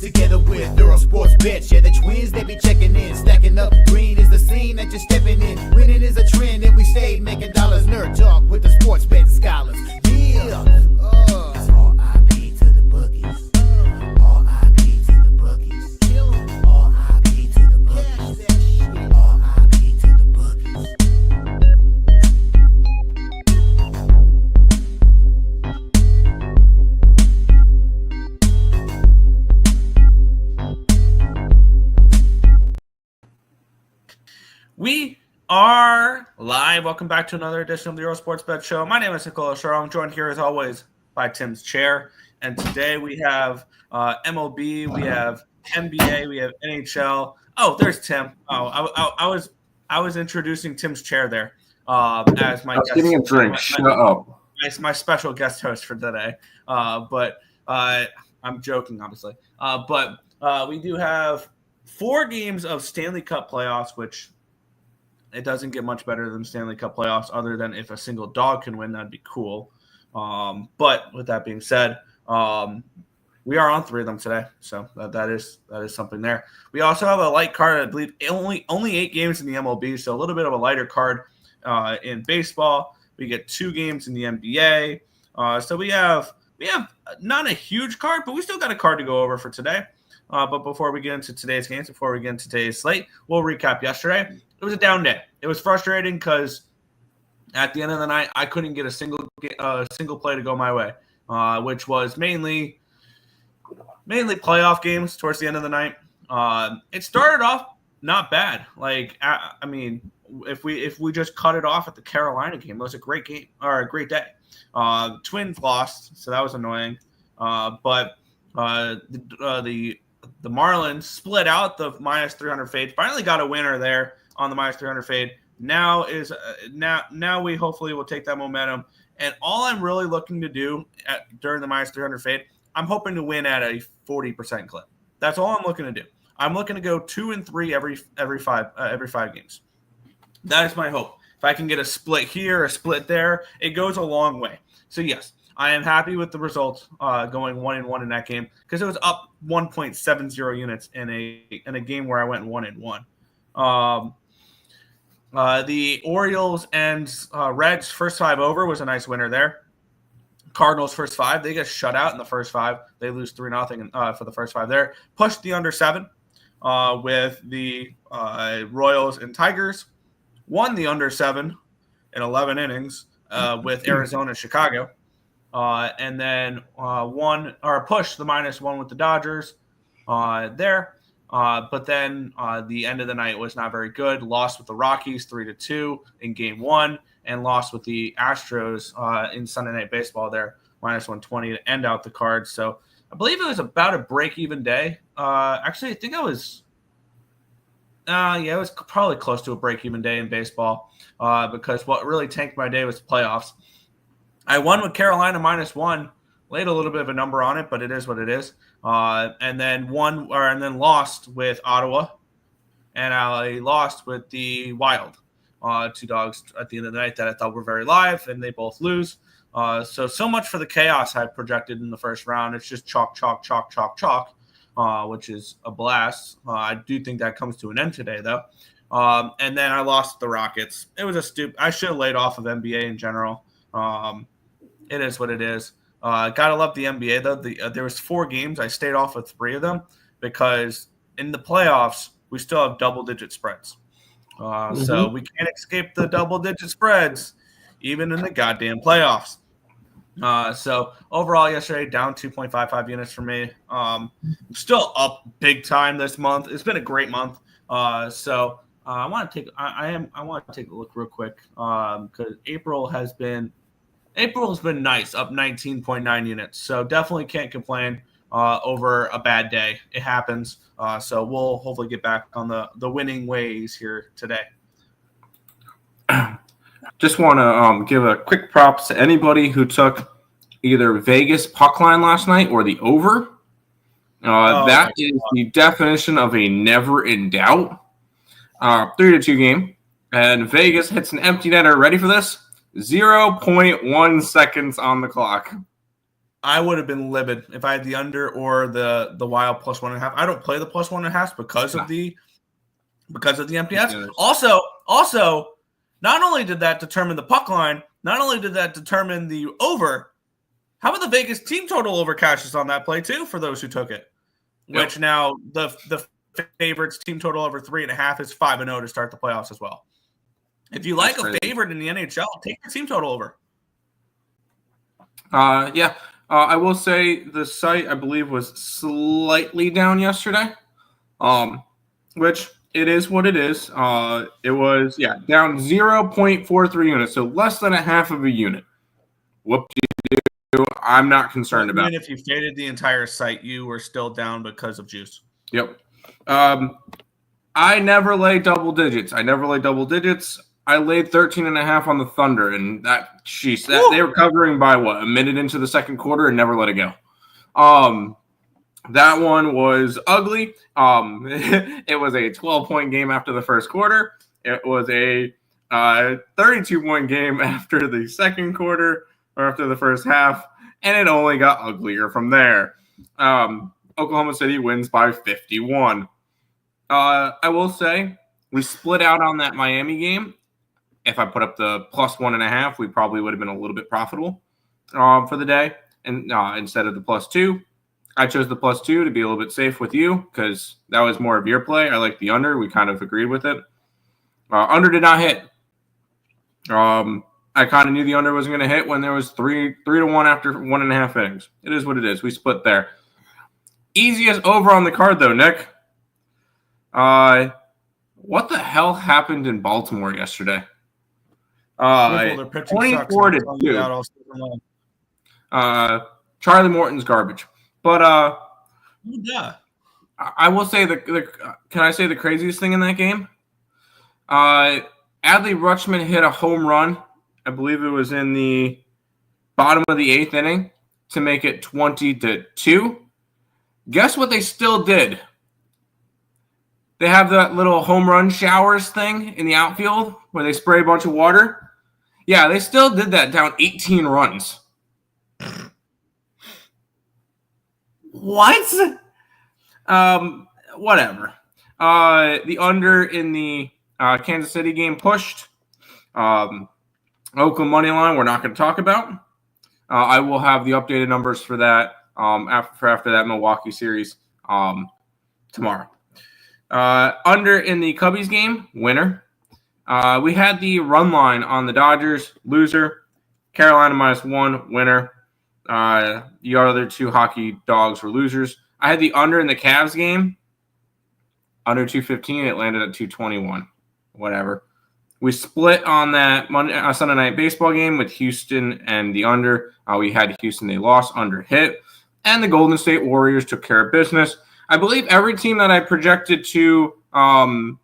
together with Earle Sports Bets. Yeah, the twins, they be checking in, stacking up. Green is the scene that you're stepping in. Winning is a trend, and we stayed making dollars. Nerd talk with the sports betting scholars. Yeah, it's R.I.P. to the bookies. R.I.P. to the bookies. R.I.P. to the bookies. R.I.P. to the bookies. We are live. Welcome back to another edition of the Earle Sports Bet Show. My name is Nicola Sharo. I'm joined here as always by Tim's chair. And today we have MLB, we have NBA, we have NHL. Oh, there's Tim. Oh, I was introducing Tim's chair there as my guest. Getting a drink. Shut up. My special guest host for today. But I'm joking, obviously. But we do have 4 games of Stanley Cup playoffs, which it doesn't get much better than Stanley Cup playoffs, other than if a single dog can win, that'd be cool. But with that being said, we are on 3 of them today, so that is something there. We also have a light card, I believe, only 8 games in the MLB, so a little bit of a lighter card in baseball. We get 2 games in the NBA, so we have not a huge card, but we still got a card to go over for today. But before we get into today's games, before we get into today's slate, we'll recap yesterday. It was a down day. It was frustrating because at the end of the night, I couldn't get a single play to go my way, which was mainly playoff games towards the end of the night. It started off not bad. Like, I mean, if we just cut it off at the Carolina game, it was a great game or a great day. Twins lost, so that was annoying. But the Marlins split out the minus 300 fade. Finally got a winner there on the minus 300 fade. Now we hopefully will take that momentum. And all I'm really looking to do during the minus 300 fade, I'm hoping to win at a 40% clip. That's all I'm looking to do. I'm looking to go 2 and 3 every 5 games. That is my hope. If I can get a split here, a split there, it goes a long way. So yes, I am happy with the result going 1-1 in that game because it was up 1.70 units in a game where I went 1-1. The Orioles and Reds first 5 over was a nice winner there. Cardinals first 5, they get shut out in the first 5. They lose 3-0 for the first 5 there. Pushed the under 7 with the Royals and Tigers. Won the under 7 in 11 innings with Arizona and Chicago. And then pushed the -1 with the Dodgers there. But then the end of the night was not very good. Lost with the Rockies 3-2 in Game 1, and lost with the Astros in Sunday Night Baseball there, -120 to end out the card. So I believe it was about a break-even day. Actually, I think it was it was probably close to a break-even day in baseball because what really tanked my day was the playoffs. I won with Carolina -1, laid a little bit of a number on it, but it is what it is. And then lost with Ottawa, and I lost with the Wild. 2 dogs at the end of the night that I thought were very live, and they both lose. So much for the chaos I projected in the first round. It's just chalk, which is a blast. I do think that comes to an end today, though. And then I lost the Rockets. It was I should have laid off of NBA in general. It is what it is. Gotta love the NBA, though. There was 4 games. I stayed off with 3 of them because in the playoffs, we still have double-digit spreads. So we can't escape the double-digit spreads, even in the goddamn playoffs. So overall, yesterday, down 2.55 units for me. Still up big time this month. It's been a great month. So I want to take a look real quick because April has been nice, up 19.9 units. So definitely can't complain over a bad day. It happens. So we'll hopefully get back on the winning ways here today. Just want to give a quick props to anybody who took either Vegas puck line last night or the over. That is the definition of a never in doubt. 3-2 game. And Vegas hits an empty netter. Ready for this? 0.1 seconds on the clock. I would have been livid if I had the under or the Wild plus 1.5. I don't play the plus 1.5 because of the MPS. Also, not only did that determine the puck line, not only did that determine the over. How about the Vegas team total over cashes on that play too for those who took it? Yep. Which now the favorites team total over 3.5 is 5-0 to start the playoffs as well. If you like a favorite in the NHL, take the team total over. I will say the site, I believe, was slightly down yesterday, which it is what it is. It was, down 0.43 units, so less than a half of a unit. Whoop-de-doo. I'm not concerned about it. Even if you faded the entire site, you were still down because of juice. Yep. I never lay double digits. I laid 13.5 on the Thunder, and they were covering by a minute into the second quarter and never let it go. That one was ugly. It was a 12-point game after the first quarter. It was a 32-point game after the second quarter or after the first half, and it only got uglier from there. Oklahoma City wins by 51. I will say we split out on that Miami game. If I put up the plus 1.5, we probably would have been a little bit profitable for the day. And instead of the plus 2, I chose the plus 2 to be a little bit safe with you because that was more of your play. I like the under. We kind of agreed with it. Under did not hit. I kind of knew the under wasn't going to hit when there was 3-1 after 1.5 innings. It is what it is. We split there. Easiest over on the card, though, Nick. What the hell happened in Baltimore yesterday? 24-2. Charlie Morton's garbage. But yeah. I will say can I say the craziest thing in that game? Adley Rutschman hit a home run. I believe it was in the bottom of the 8th inning to make it 20-2. Guess what they still did? They have that little home run showers thing in the outfield where they spray a bunch of water. Yeah, they still did that down 18 runs. What? Whatever. The under in the Kansas City game pushed. Oakland money line, we're not going to talk about. I will have the updated numbers for that after that Milwaukee series tomorrow. Under in the Cubbies game, winner. We had the run line on the Dodgers, loser. Carolina -1, winner. The other two hockey dogs were losers. I had the under in the Cavs game, under 215. It landed at 221. Whatever. We split on that Sunday night baseball game with Houston and the under. We had Houston. They lost, under hit. And the Golden State Warriors took care of business. I believe every team that I projected to win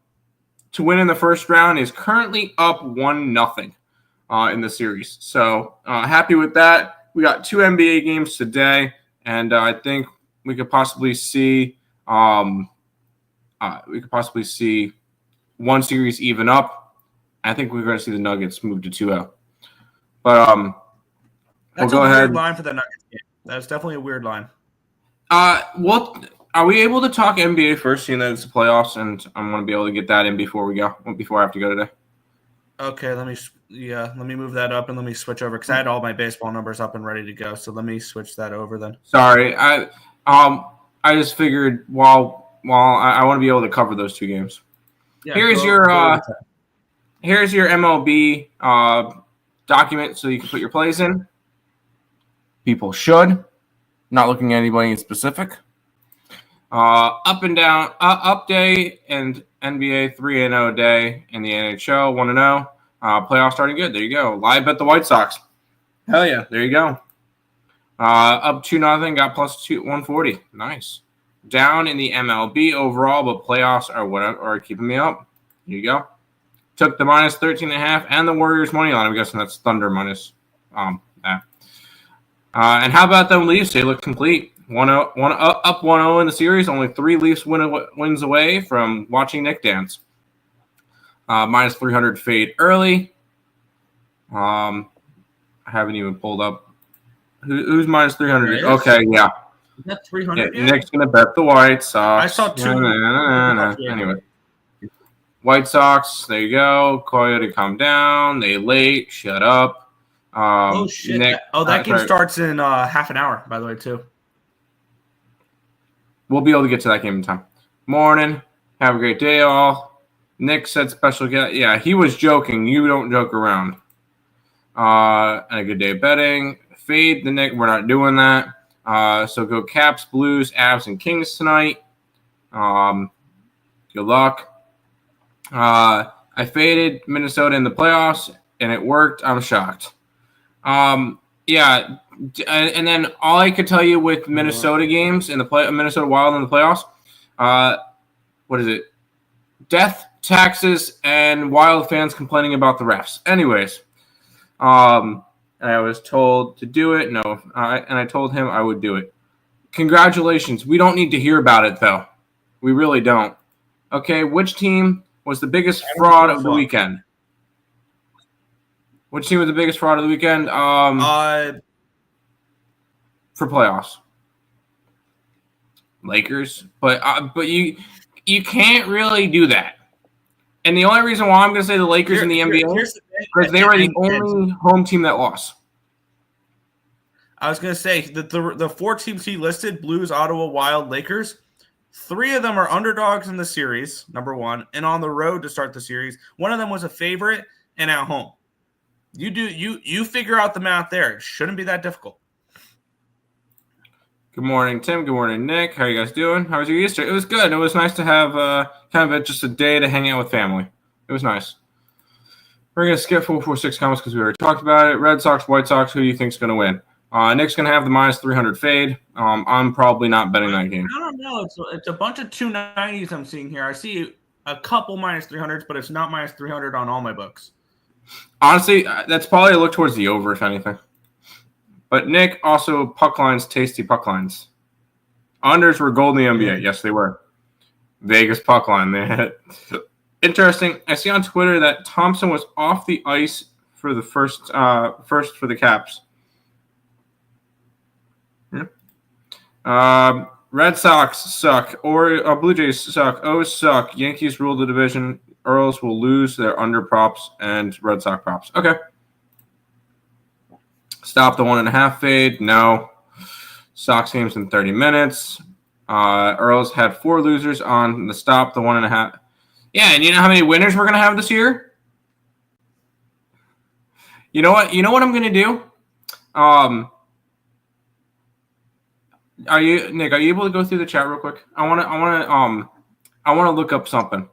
in the first round is currently up 1-0 in the series. So happy with that. We got 2 NBA games today, and I think we could possibly see one series even up. I think we're going to see the Nuggets move to 2-0. But that's we'll go a ahead. Weird line for the Nuggets game. That's definitely a weird line. Are we able to talk NBA first, seeing that it's the playoffs, and I'm going to be able to get that in before I have to go today? Okay, let me move that up and let me switch over because I had all my baseball numbers up and ready to go. So let me switch that over then. Sorry, I just figured while I want to be able to cover those 2 games. Yeah, here's your MLB document so you can put your plays in. People should. Not looking at anybody in specific. Up and down, up day and NBA 3-0 day, and the NHL 1-0. Playoffs starting good. There you go. Live bet the White Sox. Hell yeah. There you go. Up 2-0, got plus 140. Nice. Down in the MLB overall, but playoffs are keeping me up. Here you go. Took the minus 13.5 and the Warriors money line. I'm guessing that's Thunder minus. And how about them Leafs? They look complete. Up 1-0 in the series. Only 3 Leafs wins away from watching Nick dance. Minus 300 fade early. I haven't even pulled up Who's minus 300? There is? Okay, yeah. Is that 300 Yeah, yet? Nick's gonna bet the White Sox. I saw two. Anyway, White Sox. There you go. Coyote, calm down. They late. Shut up. Oh shit! Nick, That game sorry. starts in half an hour. By the way, too. We'll be able to get to that game in time. Morning. Have a great day, all. Nick said special guest. Yeah, he was joking. You don't joke around. And a good day of betting. Fade the Nick. We're not doing that. So go Caps, Blues, Avs, and Kings tonight. Good luck. I faded Minnesota in the playoffs, and it worked. I'm shocked. Yeah, and then all I could tell you with Minnesota games in the Minnesota Wild in the playoffs, what is it? Death, taxes, and Wild fans complaining about the refs. Anyways, I was told to do it. No, and I told him I would do it. Congratulations. We don't need to hear about it, though. We really don't. Okay, which team was the biggest fraud of the weekend? Which team was the biggest fraud of the weekend? For playoffs, Lakers. But you can't really do that. And the only reason why I'm going to say the Lakers in the NBA is because they were the only home team that lost. I was going to say the four teams he listed: Blues, Ottawa, Wild, Lakers. 3 of them are underdogs in the series, number 1, and on the road to start the series. One of them was a favorite and at home. You figure out the math there. It shouldn't be that difficult. Good morning, Tim. Good morning, Nick. How are you guys doing? How was your Easter? It was good. It was nice to have just a day to hang out with family. It was nice. We're going to skip 446 comments because we already talked about it. Red Sox, White Sox, who do you think is going to win? Nick's going to have the minus 300 fade. I'm probably not betting that game. I don't know. It's a bunch of 290s I'm seeing here. I see a couple minus 300s, but it's not minus 300 on all my books. Honestly, that's probably a look towards the over, if anything. But Nick, also puck lines, tasty puck lines. Unders were gold in the NBA. Yes, they were. Vegas puck line. They had interesting. I see on Twitter that Thompson was off the ice for the first for the Caps. Yeah. Red Sox suck, or Blue Jays suck. O's suck. Yankees rule the division. Earls will lose their under props and Red Sox props. Okay. Stop the 1.5 fade. No. Sox games in 30 minutes. Earls had 4 losers on the stop the 1.5. Yeah, and you know how many winners we're gonna have this year? You know what? You know what I'm gonna do? Are you, Nick? Are you able to go through the chat real quick? I want to look up something.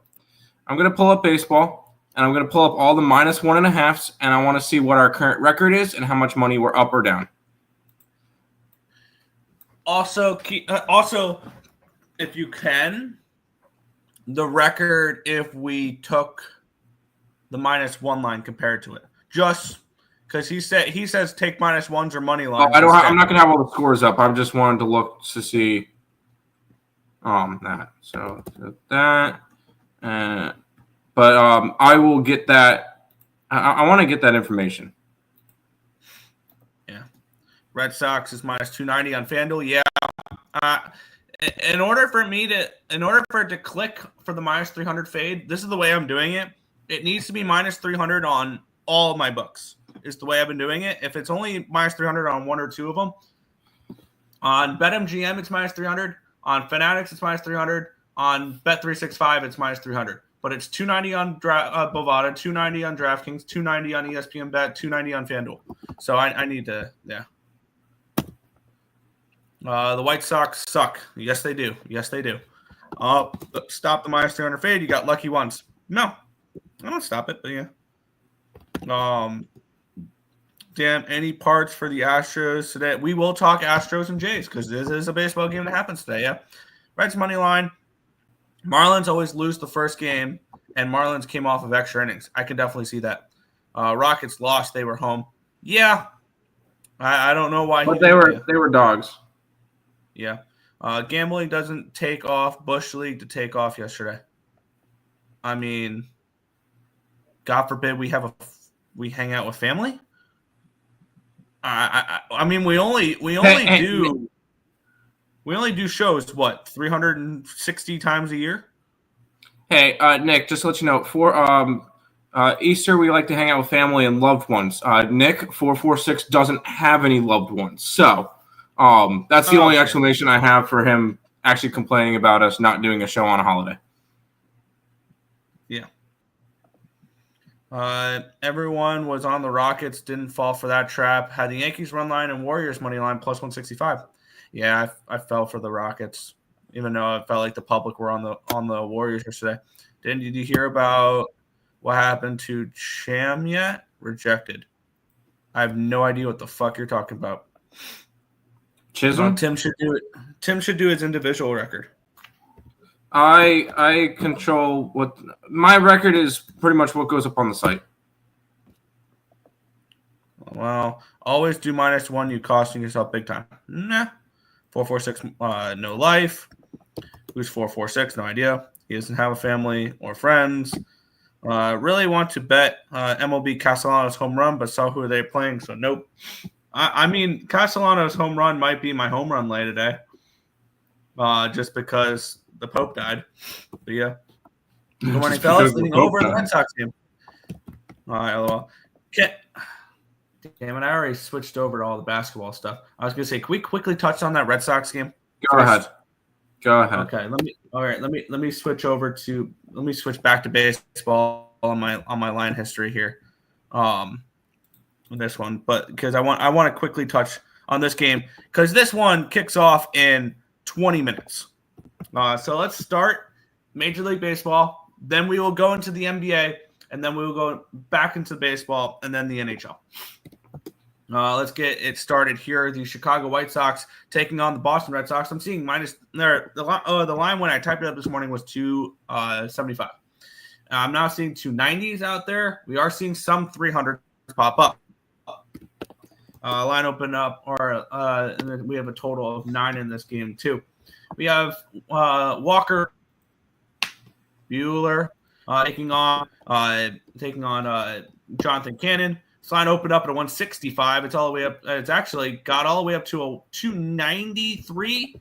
I'm gonna pull up baseball, and I'm gonna pull up all the minus 1.5s, and I want to see what our current record is and how much money we're up or down. Also, if you can, the record if we took the minus 1 line compared to it, just because he says take minus 1s or money line. I'm not gonna have all the scores up. I just wanted to look to see that. So that. But I will get that. I want to get that information. Yeah, Red Sox is minus 290 on FanDuel. Yeah, in order for it to click for the minus 300 fade, this is the way I'm doing it. It needs to be minus 300 on all of my books. Is the way I've been doing it. If it's only minus 300 on 1 or 2 of them, on BetMGM it's minus 300. On Fanatics it's minus 300. On Bet365 it's minus 300. But it's 290 on Bovada, 290 on DraftKings, 290 on ESPN Bet, 290 on FanDuel. So I need to, yeah. The White Sox suck. Yes, they do. Yes, they do. Stop the minus 300 fade. You got lucky ones. No, I don't stop it, but yeah. Dan, any parts for the Astros today? We will talk Astros and Jays because this is a baseball game that happens today, yeah. Reds money line. Marlins always lose the first game, and Marlins came off of extra innings. I can definitely see that. Rockets lost. They were home. Yeah. I don't know why. But they were dogs. Yeah. Gambling doesn't take off. Bush League to take off yesterday. I mean, God forbid we hang out with family. I mean, we only do shows, what, 360 times a year? Hey, Nick, just to let you know, for Easter, we like to hang out with family and loved ones. Nick, 446, doesn't have any loved ones. So that's the only explanation I have for him actually complaining about us not doing a show on a holiday. Yeah. Everyone was on the Rockets, didn't fall for that trap. Had the Yankees run line and Warriors money line plus 165. Yeah, I fell for the Rockets, even though I felt like the public were on the Warriors yesterday. Did you hear about what happened to Cham yet? Rejected. I have no idea what the fuck you're talking about. Chisholm? Tim should do it. Tim should do his individual record. I control what my record is. Pretty much what goes up on the site. Well, always do -1. You costing yourself big time. Nah. 446. No life. Who's 446? No idea. He doesn't have a family or friends. Really want to bet MLB Castellanos home run, but saw who they're playing, so nope. I mean, Castellanos home run might be my home run lay today, just because the Pope died. But yeah. Good morning, fellas. Leading over the Red Sox game. All right, LOL. Damn it, I already switched over to all the basketball stuff. I was going to say, can we quickly touch on that Red Sox game? Go ahead. Okay, let me switch back to baseball on my line history here. This one, but because I want to quickly touch on this game because this one kicks off in 20 minutes. So let's start Major League Baseball, then we will go into the NBA, and then we will go back into baseball, and then the NHL. Let's get it started here. The Chicago White Sox taking on the Boston Red Sox. I'm seeing the line when I typed it up this morning was 275. I'm now seeing 290s out there. We are seeing some 300s pop up. Line open up, and then we have a total of 9 in this game too. We have Walker Buehler taking on Jonathan Cannon. This line opened up at a 165. It's all the way up. It's actually got all the way up to a 293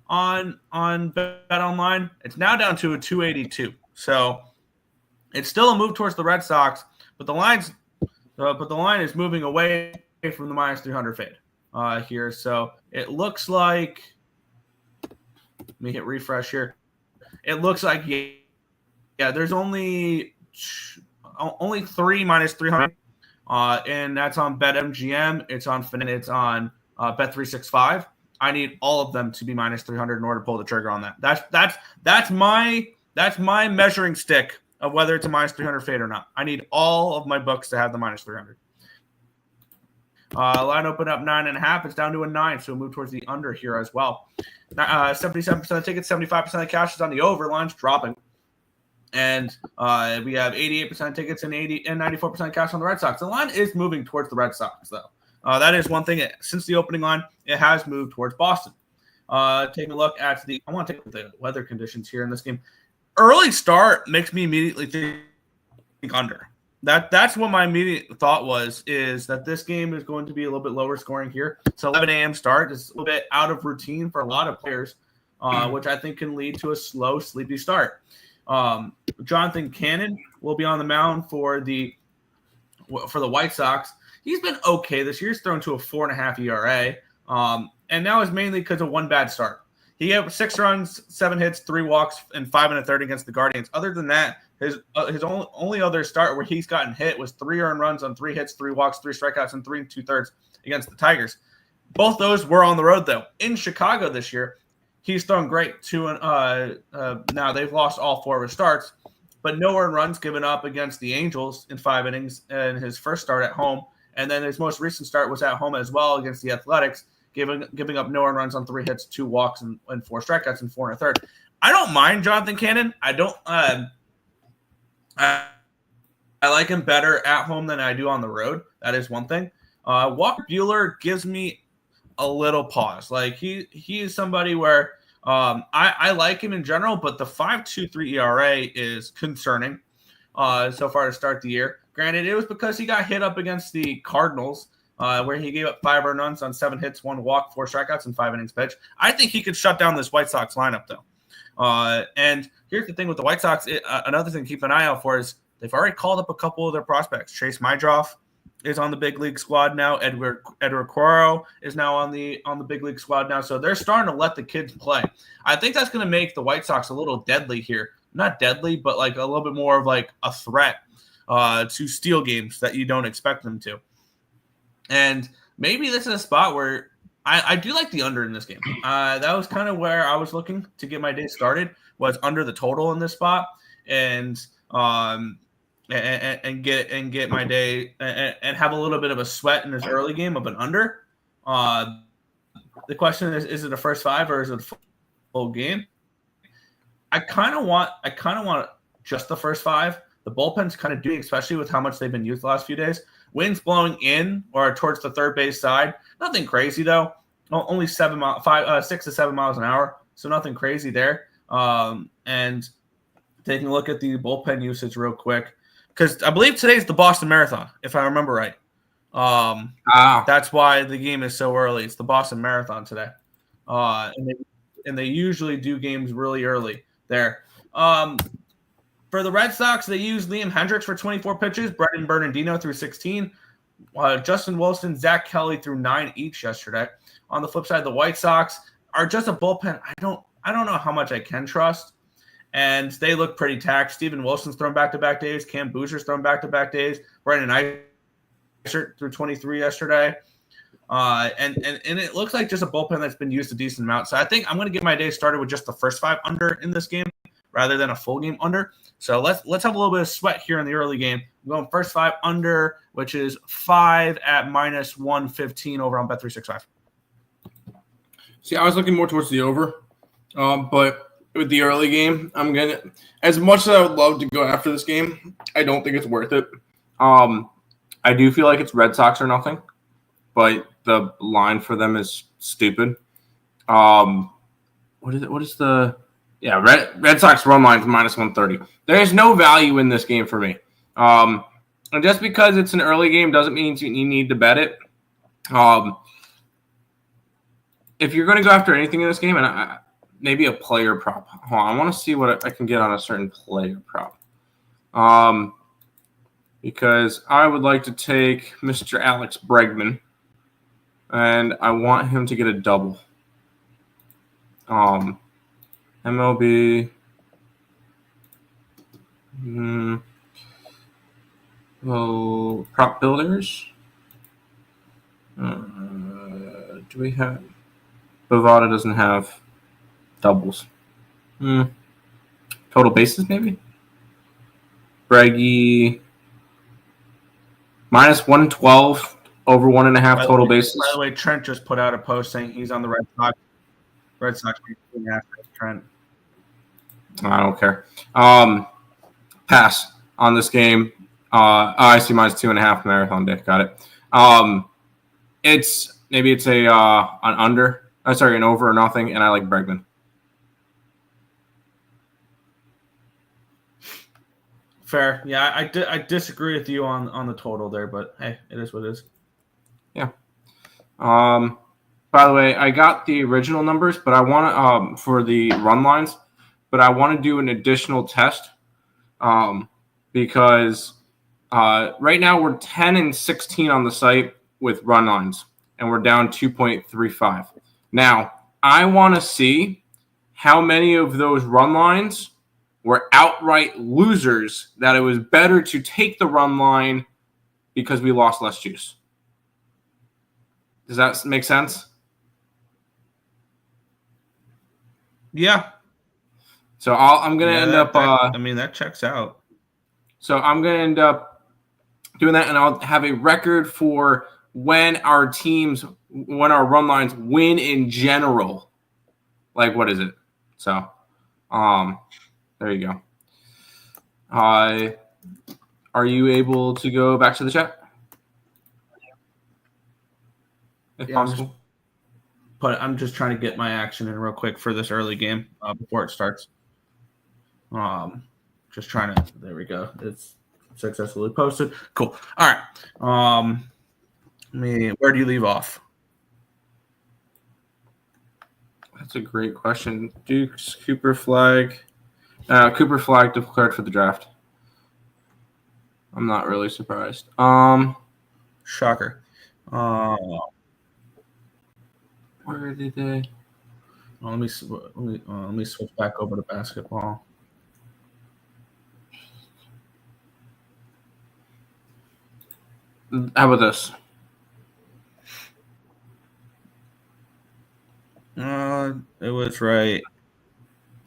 on BetOnline. It's now down to a 282. So it's still a move towards the Red Sox, but the line is moving away from the -300 fade here. So it looks like. Let me hit refresh here. It looks like there's only 3 -300. And that's on BetMGM. It's on Fanatics. It's on Bet365. I need all of them to be -300 in order to pull the trigger on that. That's my measuring stick of whether it's a -300 fade or not. I need all of my books to have the -300. Line open up 9.5. It's down to a 9, so we'll move towards the under here as well. 77% of tickets, 75% of cash is on the over. Line's dropping. And we have 88% tickets and 94% cash on the Red Sox. The line is moving towards the Red Sox, though. That is one thing. Since the opening line, it has moved towards Boston. Taking a look at I want to take the weather conditions here in this game. Early start makes me immediately think under. That's what my immediate thought is that this game is going to be a little bit lower scoring here. It's 11 a.m. start. It's a little bit out of routine for a lot of players, which I think can lead to a slow, sleepy start. Jonathan Cannon will be on the mound for the White Sox. He's been okay this year. He's thrown to a 4.5 ERA, and now is mainly because of one bad start. He had 6 runs, 7 hits, 3 walks, and 5 1/3 against the Guardians. Other than that, his only other start where he's gotten hit was 3 earned runs on 3 hits, 3 walks, 3 strikeouts, and 3 2/3 against the Tigers. Both those were on the road, though. In Chicago this year, he's thrown great. Now they've lost all 4 of his starts, but no earned runs given up against the Angels in 5 innings in his first start at home. And then his most recent start was at home as well against the Athletics, giving up no earned runs on 3 hits, 2 walks, and 4 strikeouts and 4 1/3. I don't mind Jonathan Cannon. I don't. I like him better at home than I do on the road. That is one thing. Walker Buehler gives me a little pause. Like he is somebody where I like him in general, but the 5.23 ERA is concerning so far to start the year. Granted, it was because he got hit up against the Cardinals where he gave up 5 earned runs on 7 hits, 1 walk, 4 strikeouts, and 5 innings pitched. I think he could shut down this White Sox lineup, though. And here's the thing with the White Sox. Another thing to keep an eye out for is they've already called up a couple of their prospects. Chase Mydroff is on the big league squad now. Edward Cuero is now on the big league squad now. So they're starting to let the kids play. I think that's going to make the White Sox a little deadly here. Not deadly, but like a little bit more of like a threat to steal games that you don't expect them to. And maybe this is a spot where I do like the under in this game. That was kind of where I was looking to get my day started, was under the total in this spot, and get my day and have a little bit of a sweat in this early game of an under. The question is it a first 5 or is it a full game? I kind of want just the first 5. The bullpen's kind of doing, especially with how much they've been used the last few days. Winds blowing in or towards the third base side. Nothing crazy though. Only 6 to 7 miles an hour, so nothing crazy there. And taking a look at the bullpen usage real quick, because I believe today's the Boston Marathon, if I remember right. That's why the game is so early. It's the Boston Marathon today, and they usually do games really early there. For the Red Sox, they used Liam Hendricks for 24 pitches, Brendan Bernardino through 16, Justin Wilson, Zach Kelly through 9 each yesterday. On the flip side, the White Sox are just a bullpen I don't know how much I can trust, and they look pretty taxed. Steven Wilson's thrown back-to-back days. Cam Boozer's thrown back-to-back days. Brandon Eisert through 23 yesterday. And it looks like just a bullpen that's been used a decent amount. So I think I'm going to get my day started with just the first 5 under in this game rather than a full game under. So let's have a little bit of sweat here in the early game. I'm going first 5 under, which is 5 at minus 115 over on Bet365. See, I was looking more towards the over, but with the early game, I'm gonna. As much as I would love to go after this game, I don't think it's worth it. I do feel like it's Red Sox or nothing, but the line for them is stupid. What is it? What is the? Yeah, Red Sox run line is minus 130. There is no value in this game for me. And just because it's an early game doesn't mean you need to bet it. If you're going to go after anything in this game, and maybe a player prop. Hold on, I want to see what I can get on a certain player prop. Because I would like to take Mr. Alex Bregman, and I want him to get a double. MLB. Well, prop builders. Do we have? Bovada doesn't have doubles. Total bases, maybe? Breggy. Minus 112 over 1.5 total bases. By the way, Trent just put out a post saying he's on the Red Sox. Red Sox Trent. I don't care. Pass on this game. I see minus 2.5 marathon day. Got it. It's an under. An over or nothing, and I like Bregman. Fair. Yeah, I disagree with you on the total there, but hey, it is what it is. Yeah. By the way, I got the original numbers, but I want to for the run lines, but I want to do an additional test because right now we're 10-16 on the site with run lines, and we're down 2.35. Now, I want to see how many of those run lines were outright losers that it was better to take the run line because we lost less juice. Does that make sense? Yeah. So I'm going to end up... that checks out. So I'm going to end up doing that, and I'll have a record for when our run lines win in general. Like, what is it? So, there you go. Are you able to go back to the chat? If possible. I'm just trying to get my action in real quick for this early game before it starts. Just trying to. There we go. It's successfully posted. Cool. All right. Where do you leave off? That's a great question. Dukes, Cooper Flag. Cooper Flag declared for the draft. I'm not really surprised. Shocker. Where did they? Let me switch back over to basketball. How about this? It was right.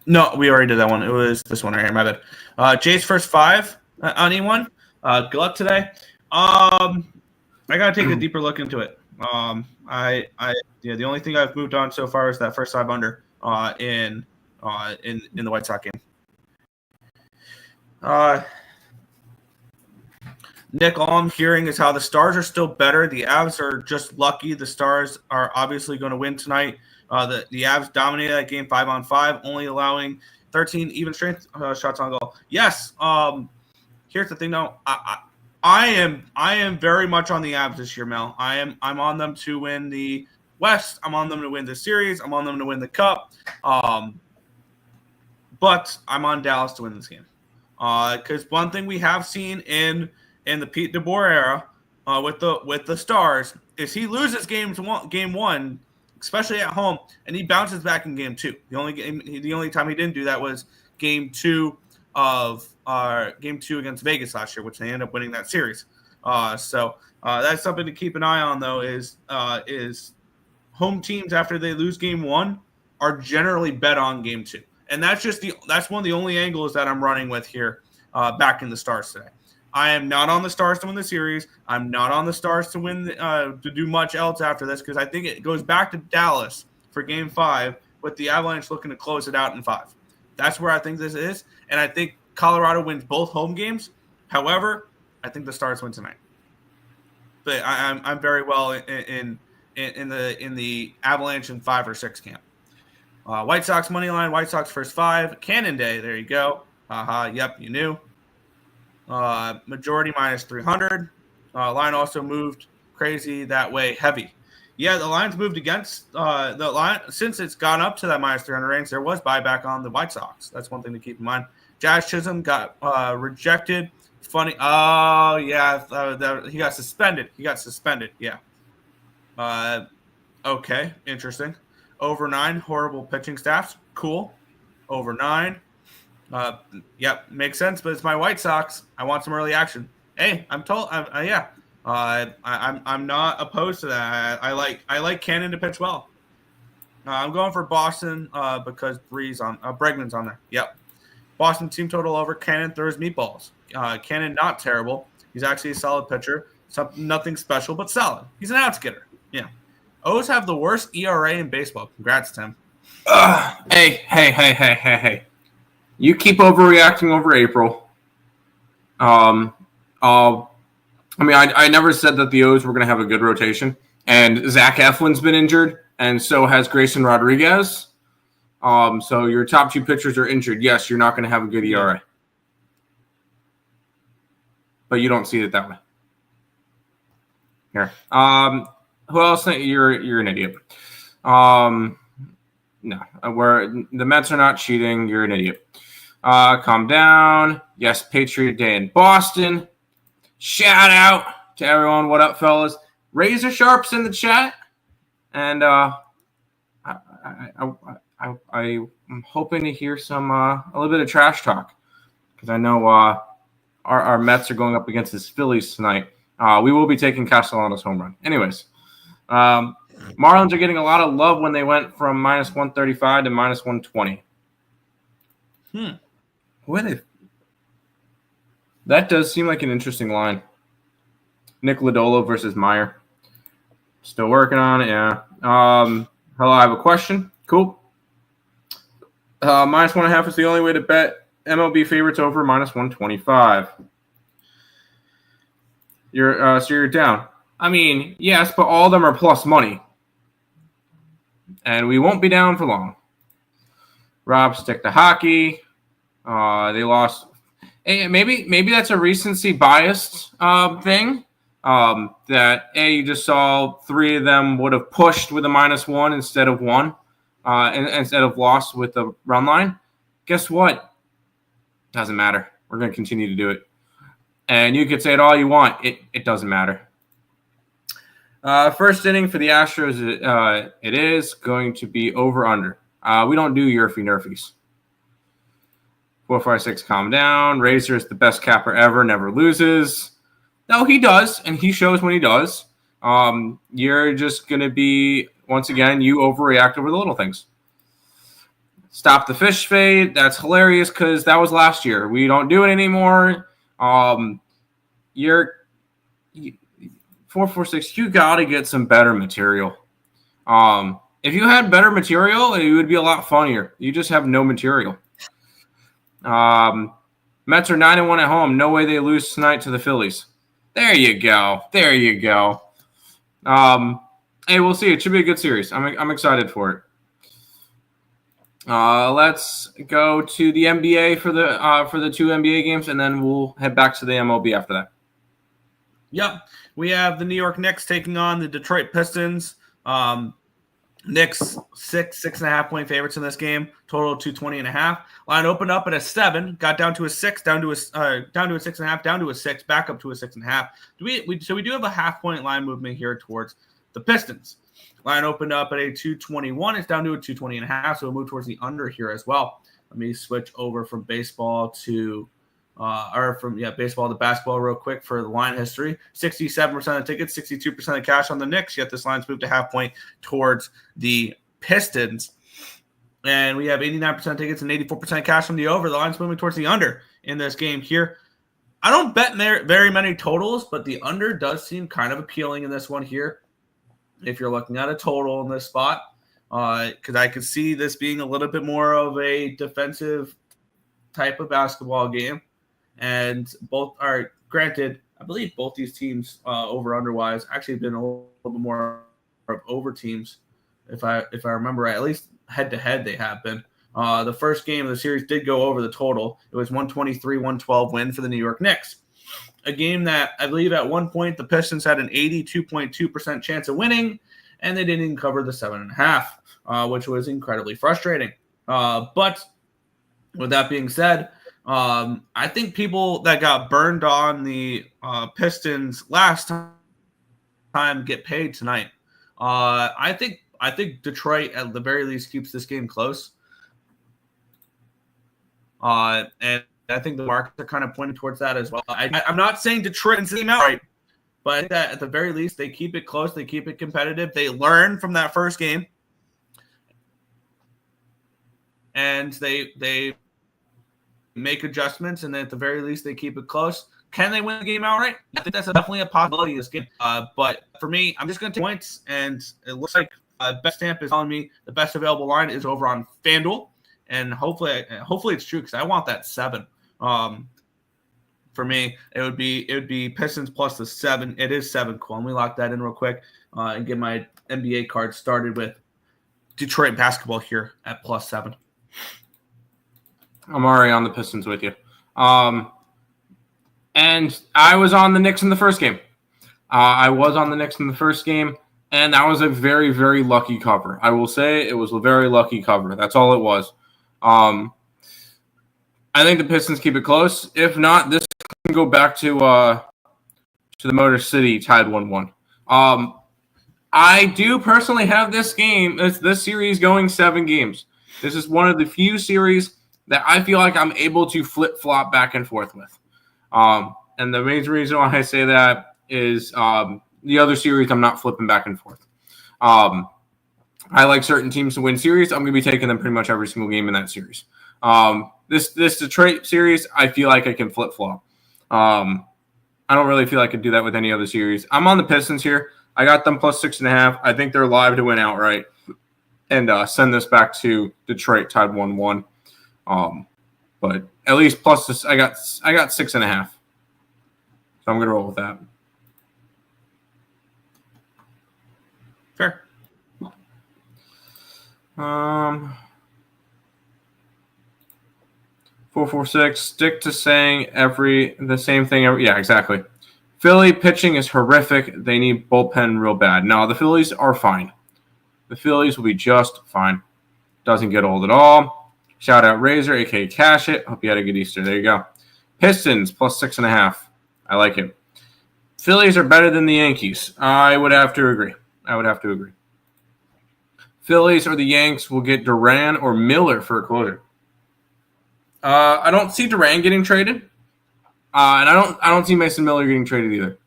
No, we already did that one. It was this one right here. My bad. Jay's first 5 on E1. Good luck today. I gotta take a deeper look into it. The only thing I've moved on so far is that first 5 under in the White Sox game. Nick, all I'm hearing is how the Stars are still better. The Avs are just lucky. The Stars are obviously going to win tonight. The Avs dominated that game 5-on-5, only allowing 13 even strength shots on goal. Yes. Here's the thing, though. I am very much on the Avs this year, Mel. I'm on them to win the West. I'm on them to win the series. I'm on them to win the Cup. But I'm on Dallas to win this game. Because one thing we have seen in the Pete DeBoer era with the Stars is he loses game 1, especially at home, and he bounces back in game 2. The only time he didn't do that was game 2 against Vegas last year, which they ended up winning that series. So that's something to keep an eye on, though. Is home teams after they lose game 1 are generally bet on game 2, and that's one of the only angles that I'm running with here back in the Stars today. I am not on the Stars to win the series. I'm not on the Stars to win to do much else after this because I think it goes back to Dallas for Game 5 with the Avalanche looking to close it out in 5. That's where I think this is, and I think Colorado wins both home games. However, I think the Stars win tonight. But I'm very well in the Avalanche in 5 or 6 camp. White Sox money line. White Sox first 5. Cannon Day. There you go. Yep, you knew. Majority minus 300. Line also moved crazy that way heavy. Yeah, the line's moved against the line since it's gone up to that minus 300 range. There was buyback on the White Sox. That's one thing to keep in mind. Jazz Chisholm got rejected. Funny. Oh yeah, he got suspended. Yeah. Okay, interesting. Over 9, horrible pitching staffs. Cool. Over 9. Yep, makes sense, but it's my White Sox. I want some early action. Hey, I'm told. I'm not opposed to that. I like Cannon to pitch well. I'm going for Boston because Bregman's on there. Yep, Boston team total over. Cannon throws meatballs. Cannon not terrible. He's actually a solid pitcher. Nothing special, but solid. He's an outsgetter. Yeah. O's have the worst ERA in baseball. Congrats, Tim. Hey. You keep overreacting over April. I never said that the O's were going to have a good rotation. And Zach Eflin's been injured, and so has Grayson Rodriguez. So your top 2 pitchers are injured. Yes, you're not going to have a good ERA. But you don't see it that way. Here. Who else? You're an idiot. No. The Mets are not cheating. You're an idiot. Calm down. Yes, Patriot Day in Boston. Shout out to everyone. What up, fellas? Razor Sharp's in the chat. And I'm hoping to hear a little bit of trash talk. Because I know our Mets are going up against his Phillies tonight. We will be taking Castellanos home run. Anyways, Marlins are getting a lot of love when they went from minus 135 to minus 120. That does seem like an interesting line. Nick Lodolo versus Meyer. Still working on it, yeah. Hello, I have a question. Cool. Minus 1.5 is the only way to bet MLB favorites over minus 125. So you're down. I mean, yes, but all of them are plus money. And we won't be down for long. Rob, stick to hockey. They lost. Hey, maybe that's a recency biased thing. that you just saw 3 of them would have pushed with a -1 instead of 1, and instead of lost with the run line. Guess what? Doesn't matter. We're going to continue to do it. And you could say it all you want. It doesn't matter. First inning for the Astros, it is going to be over-under. We don't do Yerfy-Nerfies. 456, calm down. Razor is the best capper ever, never loses. No, he does, and he shows when he does. You're just going to be, once again, you overreact over the little things. Stop the fish fade. That's hilarious because that was last year. We don't do it anymore. You're 446. You got to get some better material. If you had better material, it would be a lot funnier. You just have no material. Mets are 9-1 at home. No way they lose tonight to the Phillies. There you go. There you go. Hey, we'll see. It should be a good series. I'm excited for it. Let's go to the NBA for the 2 NBA games, and then we'll head back to the MLB after that. Yep. We have the New York Knicks taking on the Detroit Pistons. Knicks 6.5 point favorites in this game. Total 220.5. Line opened up at a 7, got down to a 6, down to a 6.5, down to a 6, back up to a 6.5. So we do have a half-point line movement here towards the Pistons. Line opened up at a 221. It's down to a 220.5, so we'll move towards the under here as well. Let me switch over from baseball to baseball to basketball real quick for the line history. 67% of tickets, 62% of cash on the Knicks, yet this line's moved to half point towards the Pistons. And we have 89% tickets and 84% cash from the over. The line's moving towards the under in this game here. I don't bet very many totals, but the under does seem kind of appealing in this one here. If you're looking at a total in this spot, because I could see this being a little bit more of a defensive type of basketball game. And both are, granted, I believe both these teams, over-under-wise, actually have been a little bit more of over teams, if I remember right. At least head-to-head they have been. The first game of the series did go over the total. It was 123-112 win for the New York Knicks. A game that I believe at one point the Pistons had an 82.2% chance of winning, and they didn't even cover the 7.5, which was incredibly frustrating. But with that being said, I think people that got burned on the Pistons last time get paid tonight. I think Detroit at the very least keeps this game close. And I think the markets are kind of pointing towards that as well. I'm not saying Detroit wins the game outright, but that at the very least they keep it close, they keep it competitive, they learn from that first game, and they make adjustments, and then at the very least they keep it close. Can they win the game outright? I think that's definitely a possibility in this game. But for me, I'm just going to take points, and it looks like Best Stamp is telling me the best available line is over on FanDuel, and hopefully it's true because I want that 7. For me, it would be Pistons plus the 7. It is 7. Cool. Let me lock that in real quick and get my NBA card started with Detroit basketball here at plus 7. I'm already on the Pistons with you. And I was on the Knicks in the first game. And that was a very, very lucky cover. I will say it was a very lucky cover. That's all it was. I think the Pistons keep it close. If not, this can go back to the Motor City tied 1-1. I do personally have this series going 7 games. This is one of the few series that I feel like I'm able to flip-flop back and forth with. And the main reason why I say that is the other series I'm not flipping back and forth. I like certain teams to win series. I'm going to be taking them pretty much every single game in that series. This Detroit series, I feel like I can flip-flop. I don't really feel I could do that with any other series. I'm on the Pistons here. I got them plus 6.5. I think they're live to win outright. And send this back to Detroit tied 1-1. But at least plus this, I got 6.5. So I'm gonna roll with that. Fair. 446. Stick to saying the same thing. Yeah, exactly. Philly pitching is horrific. They need bullpen real bad. No, the Phillies are fine. The Phillies will be just fine. Doesn't get old at all. Shout out Razor, a.k.a. Cash It. Hope you had a good Easter. There you go. Pistons plus 6.5. I like it. Phillies are better than the Yankees. I would have to agree. Phillies or the Yanks will get Duran or Miller for a closer. I don't see Duran getting traded. And I don't see Mason Miller getting traded either.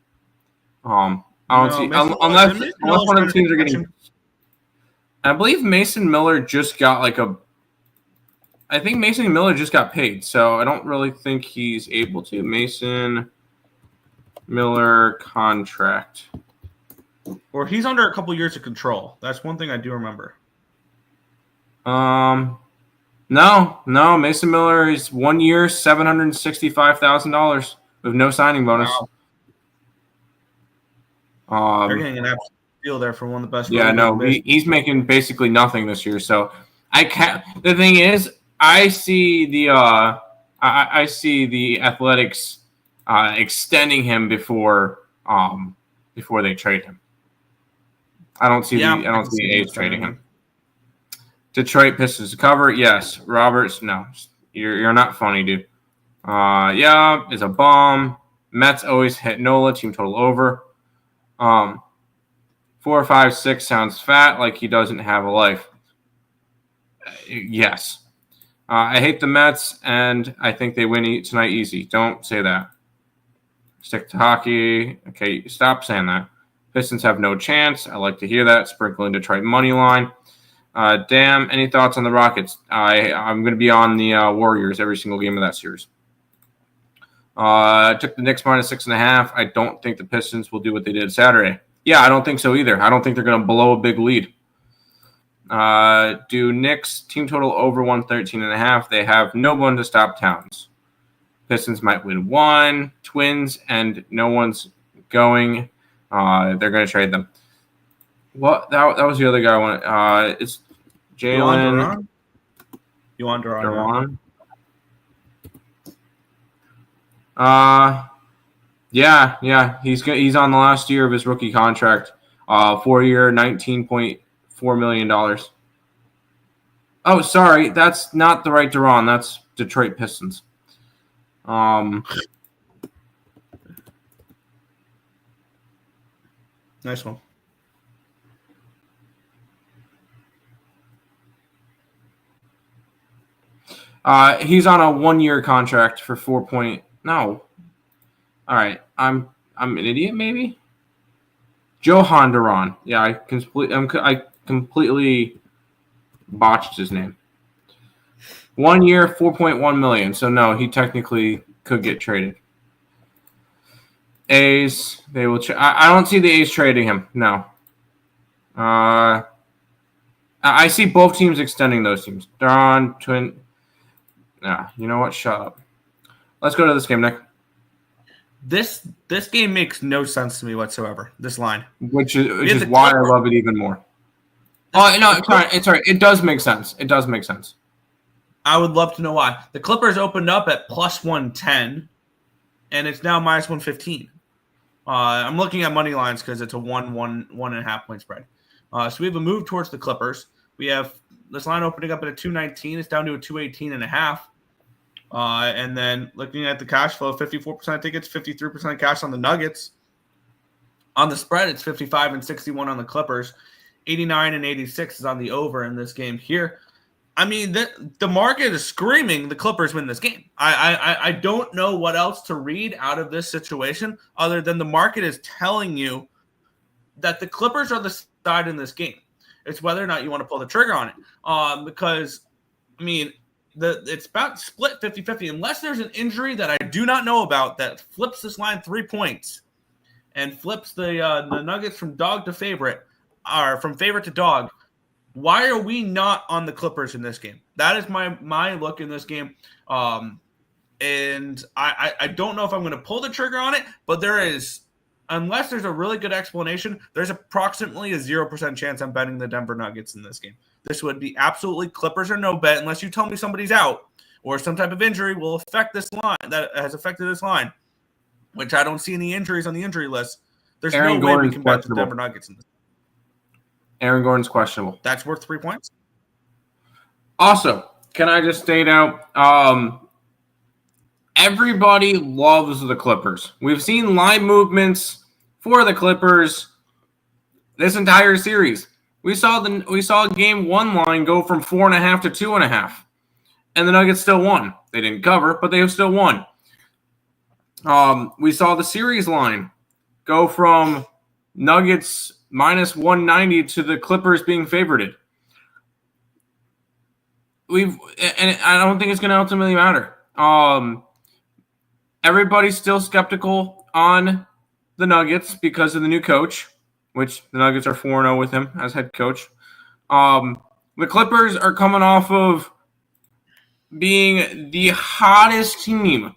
I don't see unless one of the teams are getting. I believe Mason Miller just got I think Mason Miller just got paid, so I don't really think he's able to. Mason Miller contract. Or he's under a couple years of control. That's one thing I do remember. No. Mason Miller is 1 year, $765,000 with no signing bonus. Wow. They're getting an absolute deal there for one of the best. Yeah, no, he's making basically nothing this year. So I can't. The thing is, I see the Athletics extending him before they trade him. I don't see the A's trading him. Detroit Pistons to cover. Yes. Roberts, no. You're not funny, dude. Yeah, is a bomb. Mets always hit Nola, team total over. 4, 5, 6 sounds fat, like he doesn't have a life. Yes. I hate the Mets, and I think they win tonight easy. Don't say that. Stick to hockey. Okay, stop saying that. Pistons have no chance. I like to hear that. Sprinkling Detroit money line. Damn, any thoughts on the Rockets? I'm going to be on the Warriors every single game of that series. Took the Knicks minus 6.5. I don't think the Pistons will do what they did Saturday. Yeah, I don't think so either. I don't think they're going to blow a big lead. Do Knicks team total over 113.5? They have no one to stop Towns. Pistons might win 1. Twins, and no one's going. They're going to trade them. What? That was the other guy I wanted. It's Jalen. You want Duran? Yeah. He's on the last year of his rookie contract. 4-year, $19.4 million. Oh, sorry, that's not the right Duran. That's Detroit Pistons. Nice one. He's on a 1-year contract for 4 point. No. All right, I'm an idiot. Maybe. Johan Duran. Yeah, I completely botched his name. 1 year, $4.1 million. So no, he technically could get traded. A's, they will. I don't see the A's trading him. No. I see both teams extending those teams. Duran, Twin. Nah, you know what? Shut up. Let's go to this game, Nick. This game makes no sense to me whatsoever. This line, which is why I love it even more. Oh no, it's all right. It does make sense. I would love to know why. The Clippers opened up at plus 110, and it's now minus 115. I'm looking at money lines because it's a 1.5 point spread. So we have a move towards the Clippers. We have this line opening up at a 219. It's down to a 218.5. And then looking at the cash flow, 54% tickets, 53% cash on the Nuggets. On the spread, it's 55 and 61 on the Clippers. 89 and 86 is on the over in this game here. I mean, the market is screaming the Clippers win this game. I don't know what else to read out of this situation other than the market is telling you that the Clippers are the side in this game. It's whether or not you want to pull the trigger on it. Because, I mean, it's about split 50-50 unless there's an injury that I do not know about that flips this line 3 points and flips the Nuggets from dog to favorite or from favorite to dog. Why are we not on the Clippers in this game? That is my look in this game. And I don't know if I'm going to pull the trigger on it, but there is, unless there's a really good explanation, there's approximately a 0% chance I'm betting the Denver Nuggets in this game. This would be absolutely Clippers or no bet unless you tell me somebody's out or some type of injury will affect this line that has affected this line. which I don't see any injuries on the injury list. There's Aaron no way we Gordon's can bet the questionable. Denver Nuggets in this. Aaron Gordon's questionable. That's worth 3 points? Also, can I just state out, everybody loves the Clippers. We've seen line movements for the Clippers this entire series. We saw game 1 line go from 4.5 to 2.5, and the Nuggets still won. They didn't cover, but they have still won. We saw the series line go from Nuggets minus 190 to the Clippers being favorited. And I don't think it's going to ultimately matter. Everybody's still skeptical on the Nuggets because of the new coach, which the Nuggets are 4-0 with him as head coach. The Clippers are coming off of being the hottest team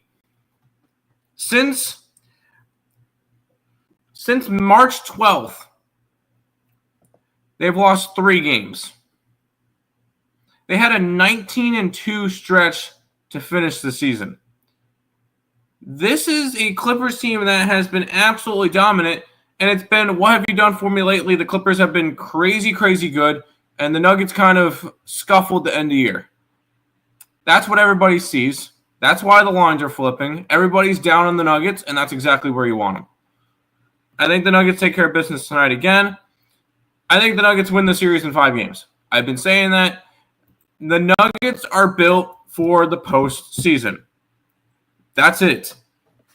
since March 12th. They've lost 3 games. They had a 19-2 stretch to finish the season. This is a Clippers team that has been absolutely dominant, and it's been, what have you done for me lately? The Clippers have been crazy, crazy good, and the Nuggets kind of scuffled the end of the year. That's what everybody sees. That's why the lines are flipping. Everybody's down on the Nuggets, and that's exactly where you want them. I think the Nuggets take care of business tonight again. I think the Nuggets win the series in 5 games. I've been saying that. The Nuggets are built for the postseason. That's it.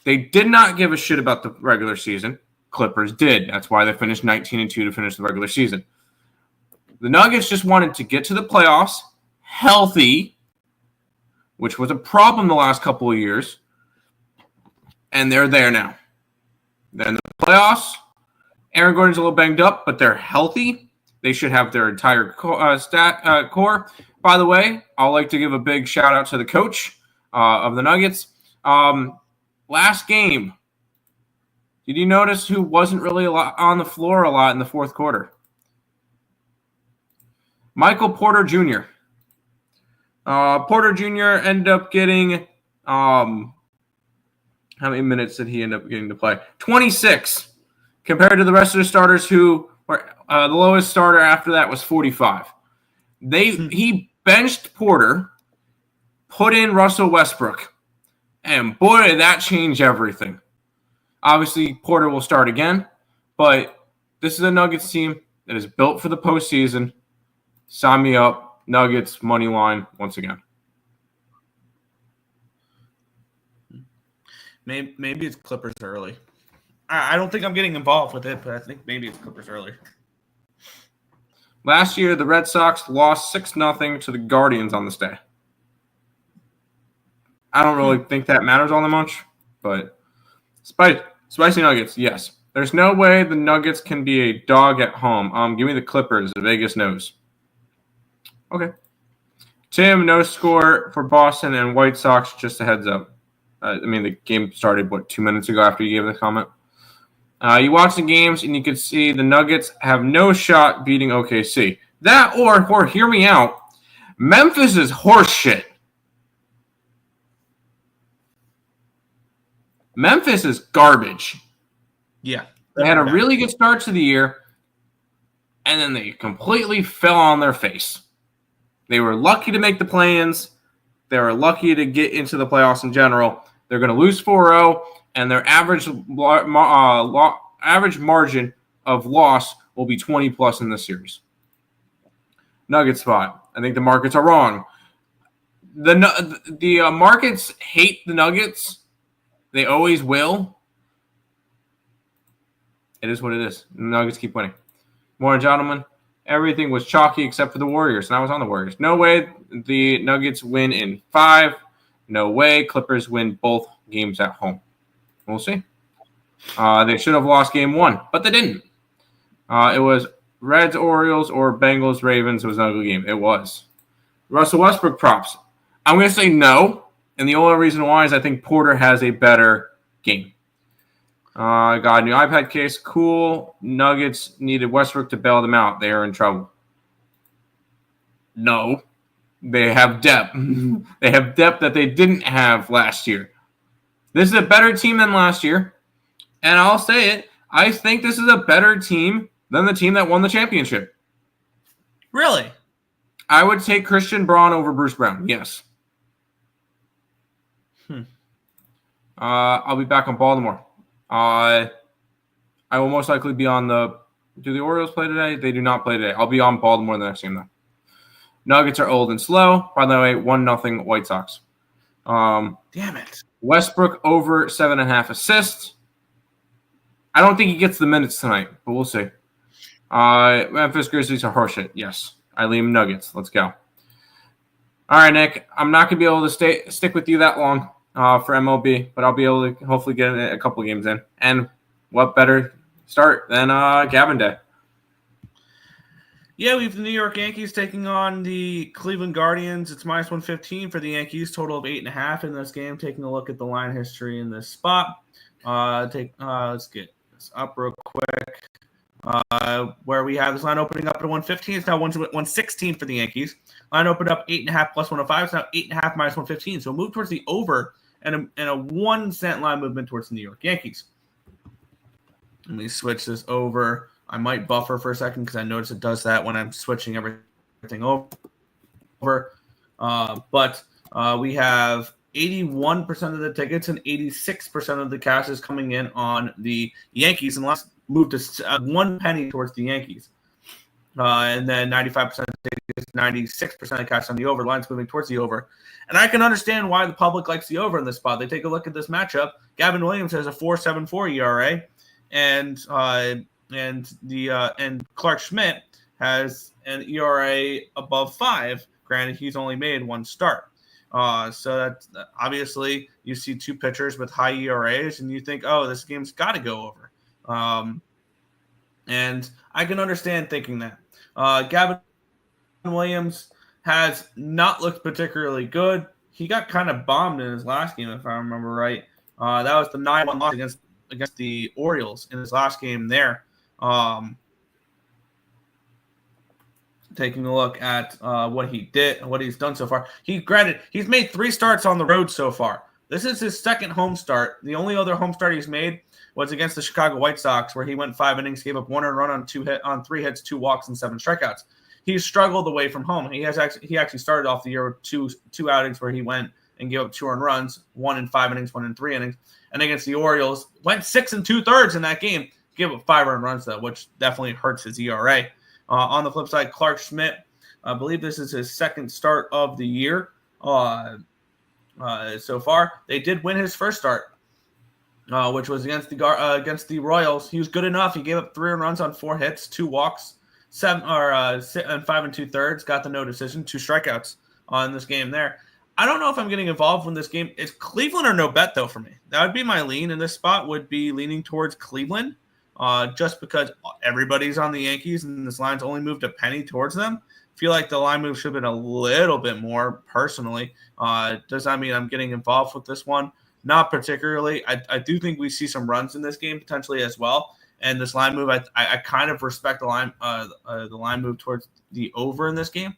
They did not give a shit about the regular season. Clippers did. That's why they finished 19-2 to finish the regular season. The Nuggets just wanted to get to the playoffs healthy, which was a problem the last couple of years, and they're there now. Then the playoffs, Aaron Gordon's a little banged up, but they're healthy. They should have their entire core. By the way, I'd like to give a big shout-out to the coach of the Nuggets. Last game, did you notice who wasn't really on the floor a lot in the fourth quarter? Michael Porter Jr. Porter Jr. ended up getting, how many minutes did he end up getting to play? 26, compared to the rest of the starters who were, the lowest starter after that was 45. He benched Porter, put in Russell Westbrook, and boy, did that change everything. Obviously, Porter will start again, but this is a Nuggets team that is built for the postseason. Sign me up. Nuggets, money line, once again. Maybe it's Clippers early. I don't think I'm getting involved with it, but I think maybe it's Clippers early. Last year, the Red Sox lost 6-0 to the Guardians on this day. I don't really think that matters all that much, but spicy Nuggets, yes. There's no way the Nuggets can be a dog at home. Give me the Clippers. Vegas knows. Okay. Tim, no score for Boston and White Sox. Just a heads up. The game started, 2 minutes ago after you gave the comment? You watch the games, and you can see the Nuggets have no shot beating OKC. That, or hear me out, Memphis is horseshit. Memphis is garbage. Yeah. They had a really good start to the year, and then they completely fell on their face. They were lucky to make the play-ins. They were lucky to get into the playoffs in general. They're going to lose 4-0, and their average margin of loss will be 20-plus in this series. Nugget spot. I think the markets are wrong. The markets hate the Nuggets. They always will. It is what it is. The Nuggets keep winning. More gentlemen, everything was chalky except for the Warriors, and I was on the Warriors. No way the Nuggets win in 5. No way Clippers win both games at home. We'll see. They should have lost game 1, but they didn't. It was Reds, Orioles, or Bengals, Ravens. It was an ugly game. It was. Russell Westbrook props. I'm going to say no, and the only reason why is I think Porter has a better game. I got a new iPad case. Cool. Nuggets needed Westbrook to bail them out. They are in trouble. No. They have depth. They have depth that they didn't have last year. This is a better team than last year. And I'll say it, I think this is a better team than the team that won the championship. Really? I would take Christian Braun over Bruce Brown, yes. I'll be back on Baltimore. I will most likely be on the – do the Orioles play today? They do not play today. I'll be on Baltimore the next game, though. Nuggets are old and slow. By the way, 1-0 White Sox. Damn it. Westbrook over 7.5 assists. I don't think he gets the minutes tonight, but we'll see. Memphis Grizzlies are horseshit. Yes. Eileen Nuggets. Let's go. All right, Nick. I'm not going to be able to stick with you that long for MLB, but I'll be able to hopefully get a couple games in. And what better start than Gavin Day? Yeah, we have the New York Yankees taking on the Cleveland Guardians. It's minus 115 for the Yankees, total of 8.5 in this game. Taking a look at the line history in this spot. Let's get this up real quick. Where we have this line opening up at 115. It's now 116 for the Yankees. Line opened up 8.5 plus 105. It's now 8.5 minus 115. So move towards the over and a 1 cent line movement towards the New York Yankees. Let me switch this over. I might buffer for a second because I notice it does that when I'm switching everything over. But we have 81% of the tickets and 86% of the cash is coming in on the Yankees. And let's move to 1 penny towards the Yankees. And then 95% of the tickets, 96% of cash on the over. Line's moving towards the over. And I can understand why the public likes the over in this spot. They take a look at this matchup. Gavin Williams has a 4.74 ERA. And Clark Schmidt has an ERA above 5. Granted, he's only made 1 start. So that's obviously you see 2 pitchers with high ERAs, and you think, oh, this game's got to go over. And I can understand thinking that. Gavin Williams has not looked particularly good. He got kind of bombed in his last game, if I remember right. That was the 9-1 loss against the Orioles in his last game there. Taking a look at what he did, what he's done so far. He's made 3 starts on the road so far. This is his second home start. The only other home start he's made was against the Chicago White Sox, where he went 5 innings, gave up 1 earned run on 3 hits, 2 walks, and 7 strikeouts. He's struggled away from home. He actually started off the year with two outings where he went and gave up 2 earned runs, 1 in 5 innings, 1 in 3 innings. And against the Orioles, went 6 2/3 in that game. Gave up 5 earned runs, though, which definitely hurts his ERA. On the flip side, Clark Schmidt, I believe this is his second start of the year so far. They did win his first start, which was against the Royals. He was good enough. He gave up 3 earned runs on 4 hits, 2 walks, 5 2/3. Got the no decision, 2 strikeouts on this game there. I don't know if I'm getting involved in this game. It's Cleveland or no bet, though, for me. That would be my lean in this spot, would be leaning towards Cleveland, just because everybody's on the Yankees and this line's only moved a penny towards them. I feel like the line move should have been a little bit more personally. Does that mean I'm getting involved with this one? Not particularly. I do think we see some runs in this game potentially as well. And this line move, I kind of respect the line move towards the over in this game.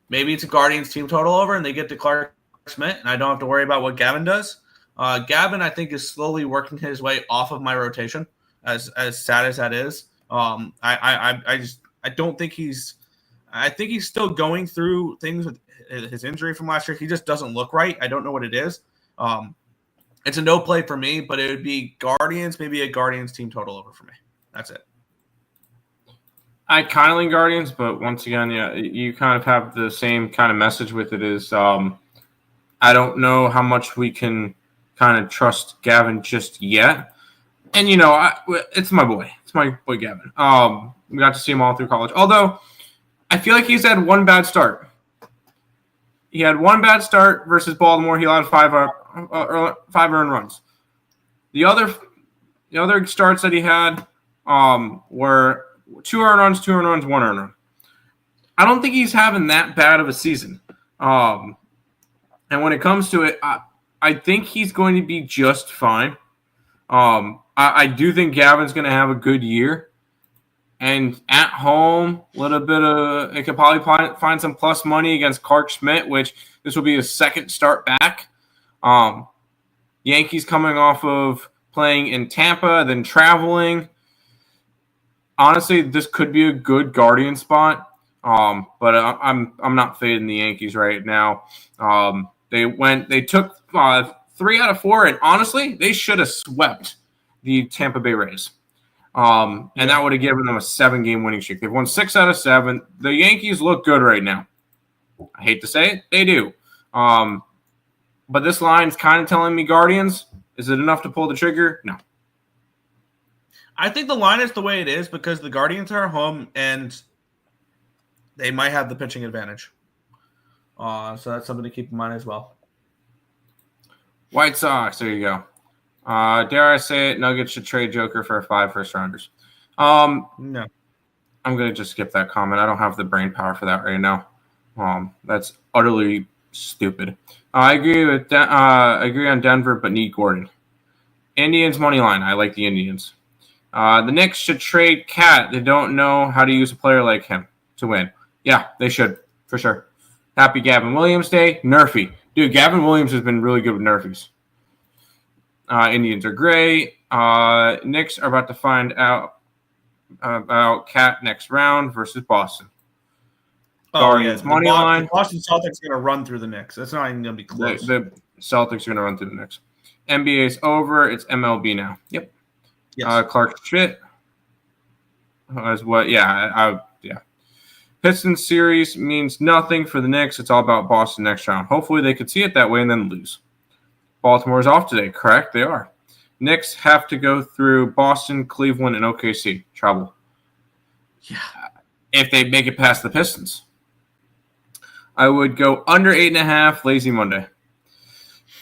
Maybe it's a Guardians team total over and they get to Clark Schmidt and I don't have to worry about what Gavin does. Gavin, I think, is slowly working his way off of my rotation, as sad as that is. I don't think he's. I think he's still going through things with his injury from last year. He just doesn't look right. I don't know what it is. It's a no play for me, but it would be Guardians, maybe a Guardians team total over for me. That's it. I kind of lean Guardians, but once again, yeah, you kind of have the same kind of message with it. Is I don't know how much we can kind of trust Gavin just yet. And, it's my boy. It's my boy Gavin. We got to see him all through college. Although, I feel like he's had 1 bad start. He had 1 bad start versus Baltimore. He allowed 5 earned runs. The other starts that he had were 2 earned runs, 2 earned runs, 1 earned run. I don't think he's having that bad of a season. And when it comes to it, I think he's going to be just fine. I do think Gavin's going to have a good year. And at home, it could probably find some plus money against Clark Schmidt, which this will be his second start back. Yankees coming off of playing in Tampa, then traveling. Honestly, this could be a good Guardian spot. But I'm not fading the Yankees right now. They took 3 out of 4, and honestly, they should have swept the Tampa Bay Rays. And that would have given them a 7-game winning streak. They've won 6 out of 7. The Yankees look good right now. I hate to say it, they do. But this line's kind of telling me Guardians. Is it enough to pull the trigger? No. I think the line is the way it is because the Guardians are home and they might have the pitching advantage. So that's something to keep in mind as well. White Sox, there you go. Dare I say it, Nuggets should trade Joker for 5 first-rounders. No. I'm going to just skip that comment. I don't have the brain power for that right now. That's utterly stupid. I agree on Denver, but need Gordon. Indians money line. I like the Indians. The Knicks should trade Cat. They don't know how to use a player like him to win. Yeah, they should, for sure. Happy Gavin Williams Day. Nerfy. Dude, Gavin Williams has been really good with Nerfies. Indians are great. Knicks are about to find out about Cat next round versus Boston. Guardians money line. Boston Celtics are going to run through the Knicks. That's not even going to be close. The Celtics are going to run through the Knicks. NBA's over. It's MLB now. Yep. Yes. Clark Schmidt. As what? Yeah. Pistons series means nothing for the Knicks. It's all about Boston next round. Hopefully they could see it that way and then lose. Baltimore's off today. Correct. They are. Knicks have to go through Boston, Cleveland, and OKC. Trouble. Yeah. If they make it past the Pistons. I would go under 8.5, lazy Monday.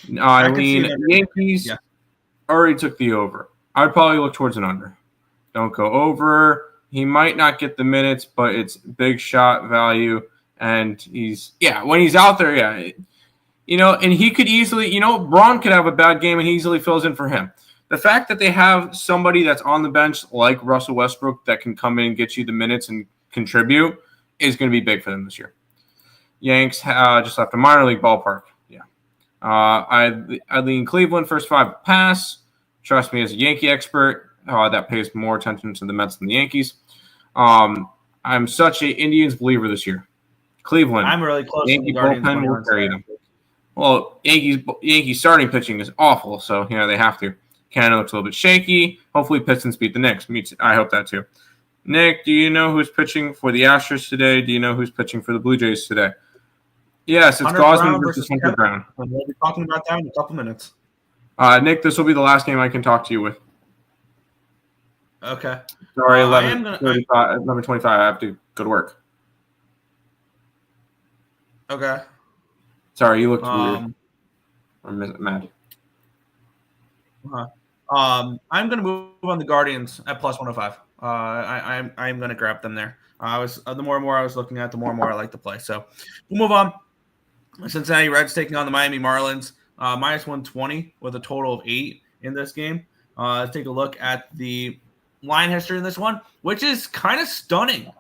Yankees already took the over. I would probably look towards an under. Don't go over. He might not get the minutes, but it's big shot value. And when he's out there, and he could easily, Braun could have a bad game and he easily fills in for him. The fact that they have somebody that's on the bench like Russell Westbrook that can come in and get you the minutes and contribute is going to be big for them this year. Yanks just left a minor league ballpark. Yeah. I lean Cleveland first 5 pass. Trust me, as a Yankee expert, that pays more attention to the Mets than the Yankees. I'm such an Indians believer this year. Cleveland. I'm really close. Yankee bullpen will carry them. Well, Yankees starting pitching is awful, so they have to. Canada looks a little bit shaky. Hopefully, Pistons beat the Knicks. I hope that too. Nick, do you know who's pitching for the Astros today? Do you know who's pitching for the Blue Jays today? Yes, it's Gosman versus Hunter Brown. We'll be talking about that in a couple minutes. Nick, this will be the last game I can talk to you with. Okay. Sorry, 11:25. I have to go to work. Okay. Sorry, you looked weird. I'm mad. I'm going to move on the Guardians at plus 105. I'm going to grab them there. The more and more I was looking at, the more and more I like to play. So we'll move on. Cincinnati Reds taking on the Miami Marlins. Minus 120 with a total of 8 in this game. Let's take a look at the line history in this one, which is kind of stunning.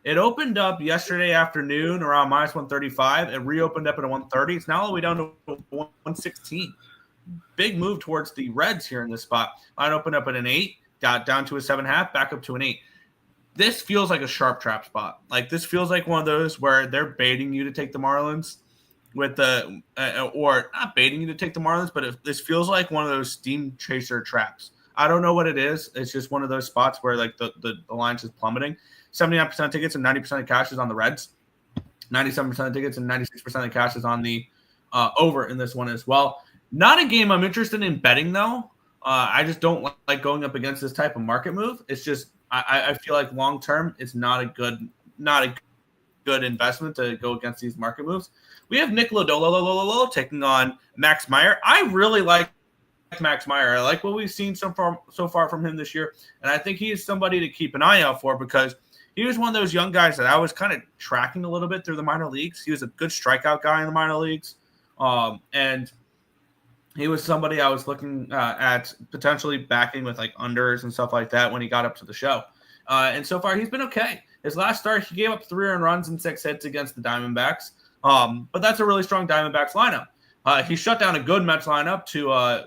It opened up yesterday afternoon around minus 135. It reopened up at a 130. It's now all the way down to 116. Big move towards the Reds here in this spot. Line opened up at an 8, got down to a 7.5, back up to an 8. This feels like a sharp trap spot. Like this feels like one of those where they're baiting you to take the Marlins with the or not baiting you to take the Marlins, but this feels like one of those steam chaser traps. I don't know what it is. It's just one of those spots where like the line's just plummeting. 79% of tickets and 90% of cash is on the Reds. 97% of tickets and 96% of cash is on the over in this one as well. Not a game I'm interested in betting though. I just don't like going up against this type of market move. It's just I feel like long term it's not a good investment to go against these market moves. We have Nick Lodolo taking on Max Meyer. I really like Max Meyer. I like what we've seen so far from him this year, and I think he is somebody to keep an eye out for because he was one of those young guys that I was kind of tracking a little bit through the minor leagues. He was a good strikeout guy in the minor leagues, and he was somebody I was looking at potentially backing with like unders and stuff like that when he got up to the show. And so far, he's been okay. His last start, he gave up 3 earned runs and 6 hits against the Diamondbacks. But that's a really strong Diamondbacks lineup. He shut down a good Mets lineup to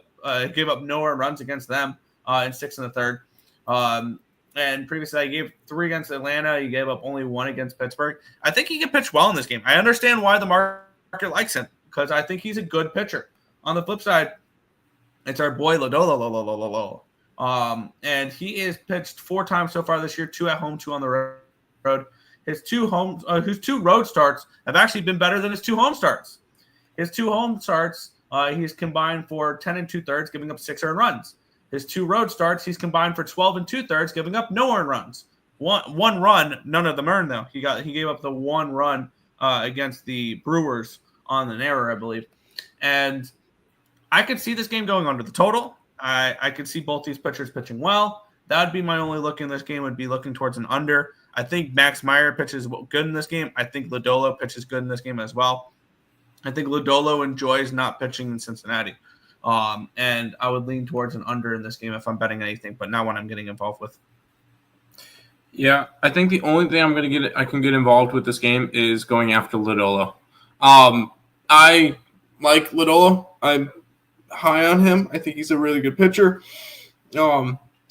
gave up no earned runs against them in 6 in the third. And previously, I gave 3 against Atlanta. He gave up only 1 against Pittsburgh. I think he can pitch well in this game. I understand why the market likes him because I think he's a good pitcher. On the flip side, it's our boy Lodolo. And he is pitched 4 times so far this year, 2 at home, 2 on the road. His 2 road starts have actually been better than his 2 home starts. His 2 home starts, he's combined for 10 2/3, giving up 6 earned runs. His 2 road starts, he's combined for 12 2/3, giving up no earned runs. One run, none of them earned though. He gave up the 1 run against the Brewers on an error, I believe. And I could see this game going under the total. I could see both these pitchers pitching well. That would be my only look in this game. Would be looking towards an under. I think Max Meyer pitches good in this game. I think Lodolo pitches good in this game as well. I think Lodolo enjoys not pitching in Cincinnati. And I would lean towards an under in this game if I'm betting anything, but not what I'm getting involved with. Yeah, I think the only thing I can get involved with this game is going after Lodolo. I like Lodolo. I'm high on him. I think he's a really good pitcher.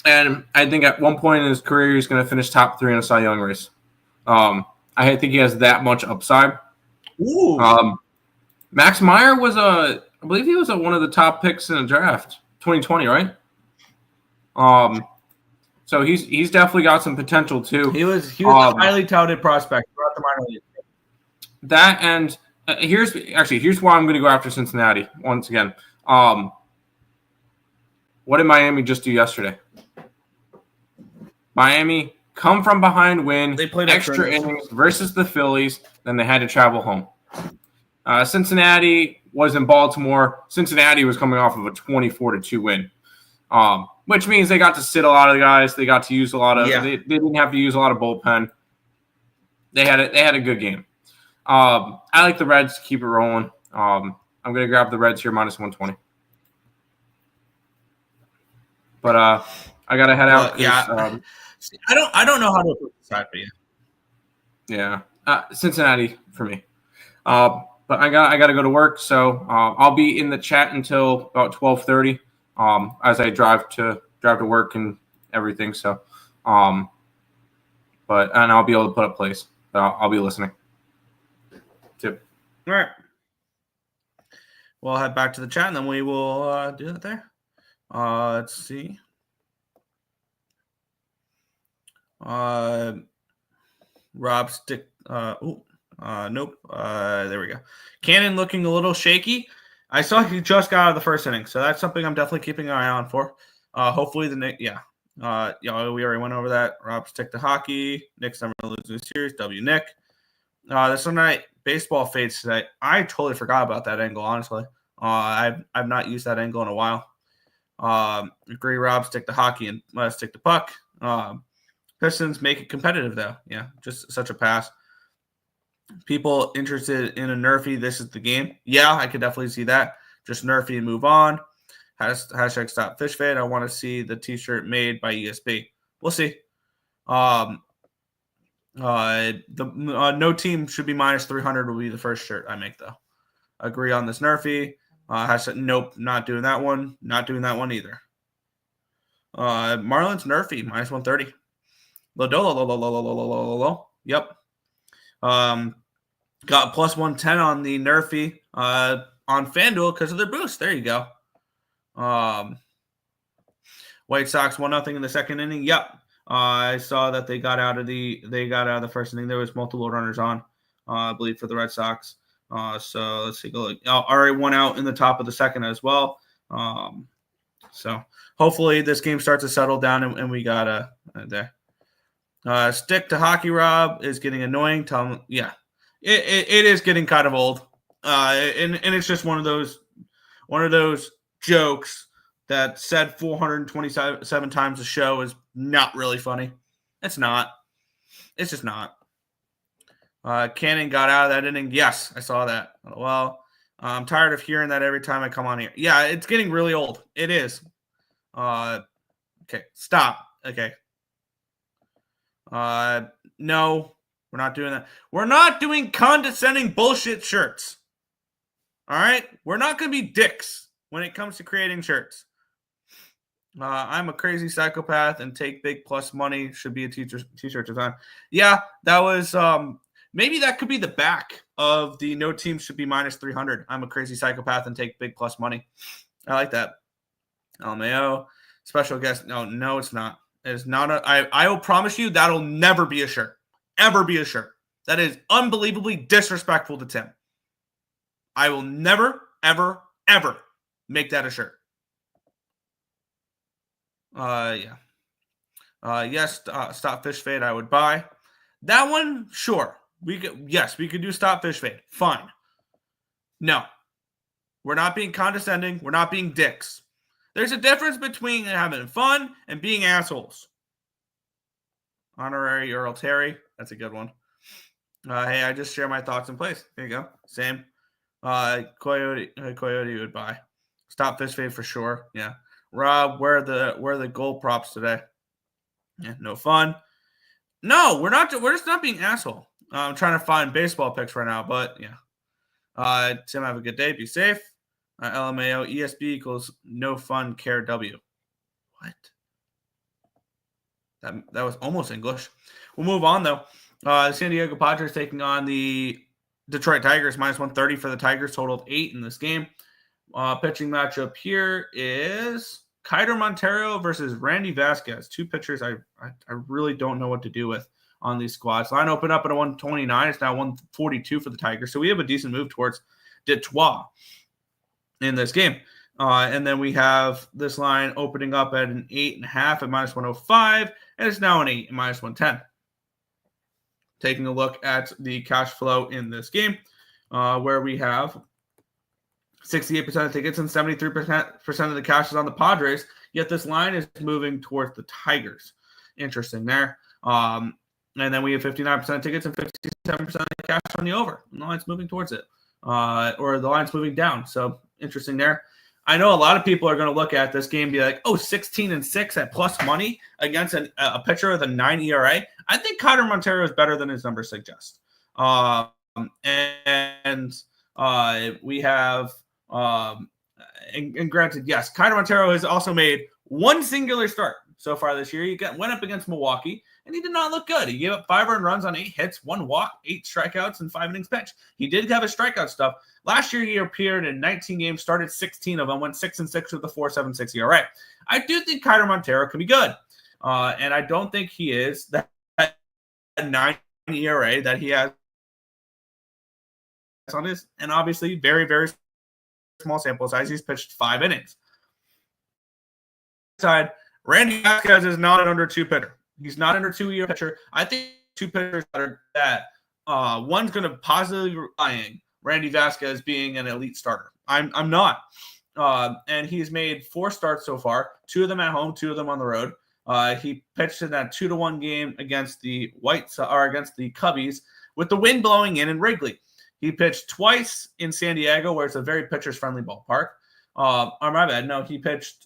And I think at one point in his career he's going to finish top 3 in a Cy Young race. I think he has that much upside. Ooh. Max Meyer I believe he was one of the top picks in the draft, 2020, right? So he's definitely got some potential too. He was a highly touted prospect throughout the minor league. That and here's why I'm going to go after Cincinnati once again. What did Miami just do yesterday? Miami come from behind win. They played extra innings versus the Phillies. Then they had to travel home. Cincinnati was in Baltimore. Cincinnati was coming off of a 24-2 win, which means they got to sit a lot of the guys. They got to use a lot of. Yeah. They didn't have to use a lot of bullpen. They had a good game. I like the Reds to keep it rolling. I'm going to grab the Reds here -120. But I got to head out. Yeah. I don't know how to put this out for you. Yeah, Cincinnati for me. But I got to go to work, so I'll be in the chat until about 12:30 as I drive to work and everything. So, and I'll be able to put up plays. So I'll be listening. Too. All right. We'll head back to the chat, and then we will do that there. Let's see. Rob Stick. Nope. There we go. Cannon looking a little shaky. I saw he just got out of the first inning, so that's something I'm definitely keeping an eye on for. Hopefully we already went over that. Rob Stick to hockey. Nick's never going to lose the series. W. Nick. This Sunday night baseball fades today. I totally forgot about that angle, honestly. I've not used that angle in a while. Agree, Rob. Stick to hockey and stick to puck. Pistons make it competitive, though. Yeah, just such a pass. People interested in a nerfy, this is the game. Yeah, I could definitely see that. Just nerfy and move on. Hashtag stop fish fade. I want to see the t-shirt made by ESB. We'll see. No team should be -300 will be the first shirt I make, though. Agree on this nerfy. Hashtag nope, not doing that one. Not doing that one either. Marlins nerfy -130. Lodolo. Yep. Got +110 on the nerfy on FanDuel because of their boost. There you go. White Sox 1-0 in the second inning. Yep. I saw that they got out of the first inning. There was multiple runners on, I believe, for the Red Sox. So let's take a look. Already 1 out in the top of the second as well. So hopefully this game starts to settle down and we got there. Stick to hockey, Rob, is getting annoying. Tell him, yeah, it is getting kind of old, and it's just one of those jokes that said 427 times a show is not really funny. It's not. It's just not. Cannon got out of that inning. Yes, I saw that. Well, I'm tired of hearing that every time I come on here. Yeah, it's getting really old. It is. Okay, stop. Okay. No, we're not doing that. We're not doing condescending bullshit shirts. All right? We're not going to be dicks. when it comes to creating shirts. I'm a crazy psychopath and take big plus money. Should be a t-shirt design. Yeah, that was maybe that could be the back of the no team should be minus 300. I'm a crazy psychopath and take big plus money. I like that. LMAO special guest. No, it's not. It's not. I will promise you that'll never be a shirt. Ever be a shirt. That is unbelievably disrespectful to Tim. I will never, ever, ever make that a shirt. Yeah. Yes, stop fish fade I would buy. That one, sure. We could do stop fish fade. Fine. No. We're not being condescending. We're not being dicks. There's a difference between having fun and being assholes. Honorary Earle Terry. That's a good one. Hey, I just share my thoughts in place. There you go. Same. Coyote would buy. Stop fish fade for sure. Yeah. Rob, where are the gold props today? Yeah, no fun. No, we're not. We're just not being asshole. I'm trying to find baseball picks right now, but yeah. Tim, have a good day. Be safe. LMAO ESB equals no fun care W. What? That was almost English. We'll move on though. San Diego Padres taking on the Detroit Tigers, minus 130 for the Tigers, total of 8 in this game. Pitching matchup here is Kiter Montero versus Randy Vasquez. Two pitchers I really don't know what to do with on these squads. Line opened up at a 129. It's now 142 for the Tigers. So we have a decent move towards Detroit in this game. And then we have this line opening up at an 8.5 at minus 105. And it's now an 8 at minus 110. Taking a look at the cash flow in this game, where we have 68% of tickets and 73% of the cash is on the Padres, yet this line is moving towards the Tigers. Interesting there. And then we have 59% of tickets and 57% of the cash on the over. And the line's moving towards it, or the line's moving down. So interesting there. I know a lot of people are going to look at this game and be like, 16-6 at plus money against a pitcher with a 9 ERA. I think Kiter Montero is better than his numbers suggest. We have, and granted, yes, Kiter Montero has also made one singular start so far this year. He went up against Milwaukee, and he did not look good. He gave up 5 earned runs on 8 hits, 1 walk, 8 strikeouts, and 5 innings pitched. He did have his strikeout stuff. Last year, he appeared in 19 games, started 16 of them, went 6-6 with a 4.76 ERA. I do think Kiter Montero can be good, and I don't think he is that 9 ERA that he has on his, and obviously very, very small sample size. He's pitched 5 innings. Side, Randy Vasquez is not an under 2 pitcher. He's not under 2 ERA pitcher. I think 2 pitchers that one's going to positively relying Randy Vasquez being an elite starter. I'm not. And he's made 4 starts so far, 2 of them at home, 2 of them on the road. He pitched in that 2-1 game against the against the Cubbies with the wind blowing in Wrigley. He pitched twice in San Diego, where it's a very pitchers-friendly ballpark. He pitched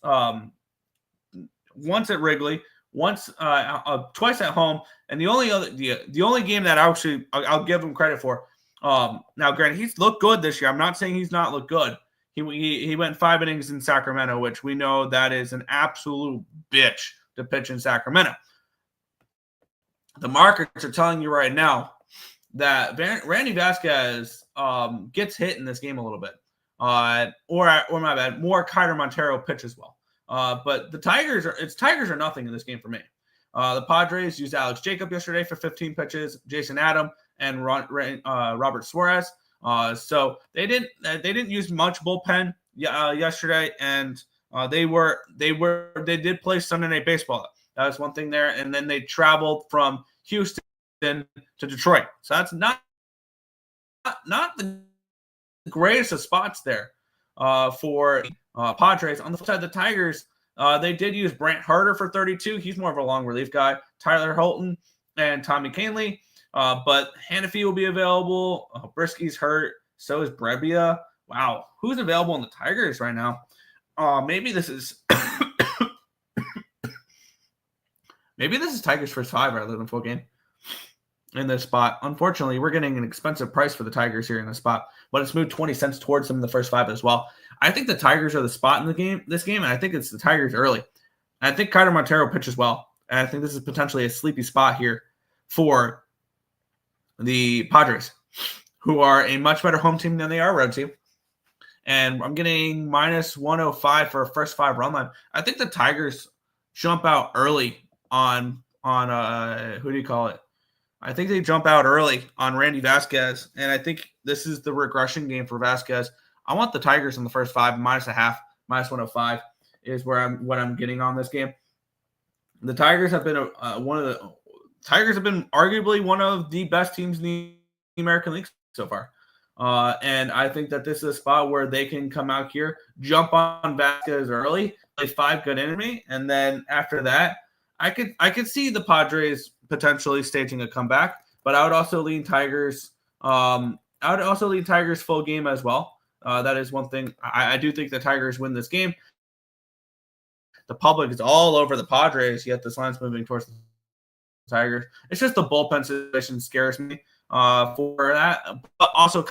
once at Wrigley, twice at home, and the only game that I'll give him credit for. Now, granted, he's looked good this year. I'm not saying he's not looked good. He went 5 innings in Sacramento, which we know that is an absolute bitch to pitch in Sacramento. The markets are telling you right now that Randy Vasquez gets hit in this game a little bit. More Kiter Montero pitches well. But the Tigers are nothing in this game for me. The Padres used Alex Jacob yesterday for 15 pitches, Jason Adam and Robert Suarez. So they didn't use much bullpen yesterday, and they did play Sunday Night Baseball. That was one thing there, and then they traveled from Houston to Detroit. So that's not the greatest of spots there for Padres. On the flip side, the Tigers, they did use Brant Harder for 32. He's more of a long relief guy. Tyler Holton and Tommy Kahnle. But Hannafy will be available. Brisky's hurt. So is Brebbia. Wow. Who's available in the Tigers right now? Maybe this is Tigers first 5 rather than full game in this spot. Unfortunately, we're getting an expensive price for the Tigers here in this spot, but it's moved 20 cents towards them in the first 5 as well. I think the Tigers are the spot in this game, and I think it's the Tigers early. And I think Kiner Montero pitches well, and I think this is potentially a sleepy spot here for the Padres, who are a much better home team than they are a road team. And I'm getting minus 105 for a first 5 run line. I think the Tigers jump out early on who do you call it? I think they jump out early on Randy Vasquez, and I think this is the regression game for Vasquez. I want the Tigers in the first 5, minus a half, minus 105 is what I'm getting on this game. The Tigers have been arguably one of the best teams in the American League so far. And I think that this is a spot where they can come out here, jump on Vasquez early, play 5 good innings, and then after that, I could see the Padres potentially staging a comeback, but I would also lean Tigers. Full game as well. That is one thing. I do think the Tigers win this game. The public is all over the Padres, yet this line's moving towards the Tigers. It's just the bullpen situation scares me for that. But also,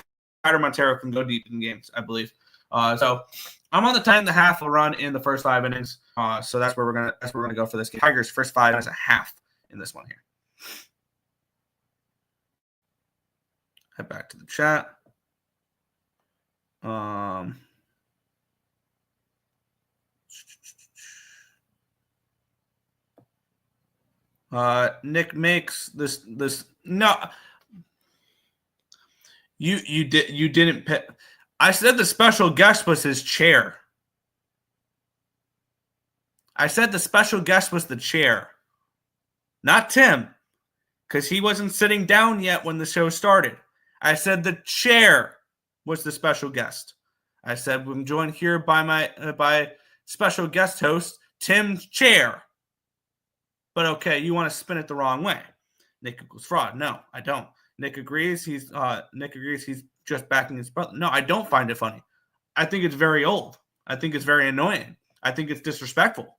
Kiner Montero can go deep in games, I believe. So I'm on the 10.5 run in the first 5 innings. So that's where we're gonna go for this game. Tigers first 5 as a half in this one here. Head back to the chat. Nick makes this no. You didn't pick. I said the special guest was his chair. I said the special guest was the chair, not Tim, because he wasn't sitting down yet when the show started. I said the chair was the special guest. I said I'm joined here by special guest host Tim's chair. But okay, you want to spin it the wrong way. Nick equals fraud. No, I don't. Nick agrees. He's just backing his brother. No, I don't find it funny. I think it's very old. I think it's very annoying. I think it's disrespectful.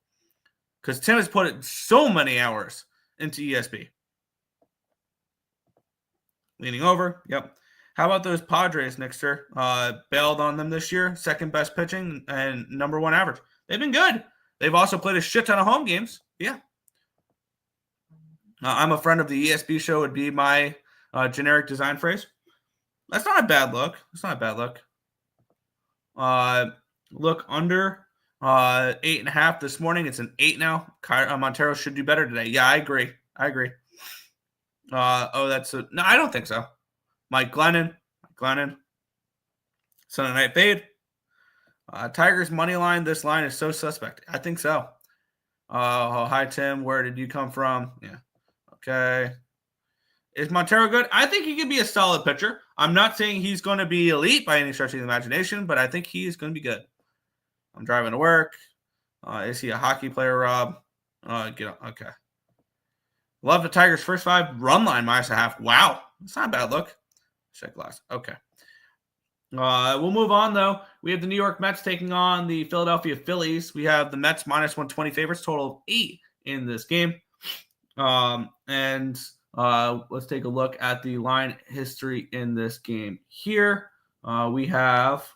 Because Tim has put so many hours into ESP. Leaning over. Yep. How about those Padres, Nixter? Bailed on them this year. Second best pitching and number 1 average. They've been good. They've also played a shit ton of home games. Yeah. I'm a friend of the ESP show would be my generic design phrase. That's not a bad look. Look under 8.5 this morning. It's an 8 now. Montero should do better today. Yeah, I agree. No, I don't think so. Mike Glennon. Sunday night fade. Tigers money line. This line is so suspect. I think so. Hi Tim. Where did you come from? Yeah. Okay. Is Montero good? I think he could be a solid pitcher. I'm not saying he's going to be elite by any stretch of the imagination, but I think he is going to be good. I'm driving to work. Is he a hockey player, Rob? Okay. Love the Tigers' first 5 run line minus a half. Wow. That's not a bad look. Check glass. Okay. We'll move on, though. We have the New York Mets taking on the Philadelphia Phillies. We have the Mets minus 120 favorites, total of 8 in this game. Let's take a look at the line history in this game here. We have,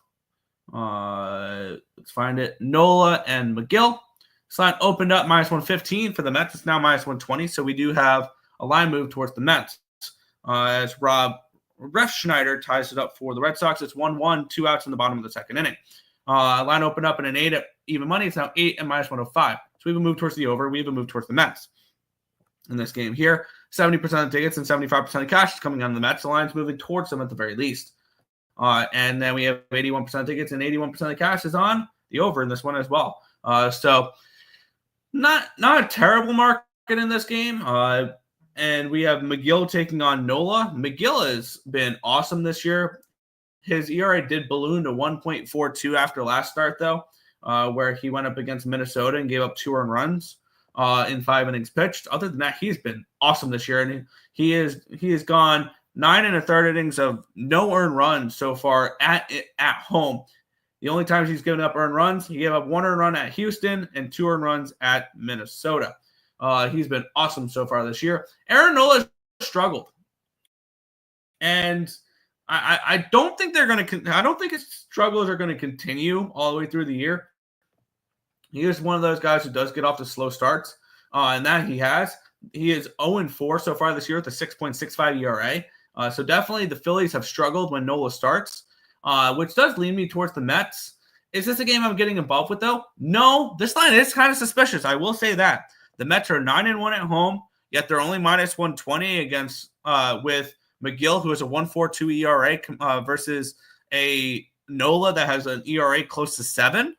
let's find it, Nola and McGill. This line opened up minus 115 for the Mets. It's now minus 120, so we do have a line move towards the Mets. As Rob Refschneider ties it up for the Red Sox. It's 1-1, 2 outs in the bottom of the second inning. Line opened up in an 8 at even money. It's now 8 and minus 105. So we have a move towards the over. We have a move towards the Mets. In this game here, 70% of tickets and 75% of cash is coming on the Mets. The line's moving towards them at the very least. And then we have 81% of tickets and 81% of cash is on the over in this one as well. So not a terrible market in this game. And we have McGill taking on Nola. McGill has been awesome this year. His ERA did balloon to 1.42 after last start, though, where he went up against Minnesota and gave up 2 earned runs. In 5 innings pitched. Other than that, he's been awesome this year, and he has gone 9 1/3 innings of no earned runs so far at home. The only times he's given up earned runs, he gave up 1 earned run at Houston and 2 earned runs at Minnesota. He's been awesome so far this year. Aaron Nola struggled, and I don't think they're going to. I don't think his struggles are going to continue all the way through the year. He is one of those guys who does get off to slow starts, and that he has. He is 0-4 so far this year with a 6.65 ERA. So definitely the Phillies have struggled when Nola starts, which does lead me towards the Mets. Is this a game I'm getting involved with, though? No, this line is kind of suspicious. I will say that. The Mets are 9-1 at home, yet they're only minus 120 against with McGill, who has a 1.42 ERA versus a Nola that has an ERA close to 7.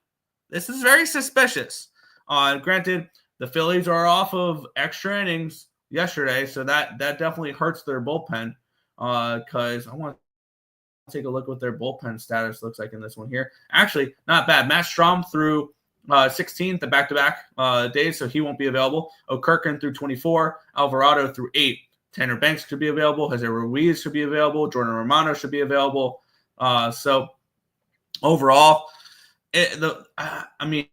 This is very suspicious. Granted, the Phillies are off of extra innings yesterday, so that definitely hurts their bullpen because I want to take a look what their bullpen status looks like in this one here. Actually, not bad. Matt Strom through 16th, the back-to-back days, so he won't be available. O'Kirkin through 24. Alvarado through 8. Tanner Banks could be available. Jose Ruiz should be available. Jordan Romano should be available. So overall, I'm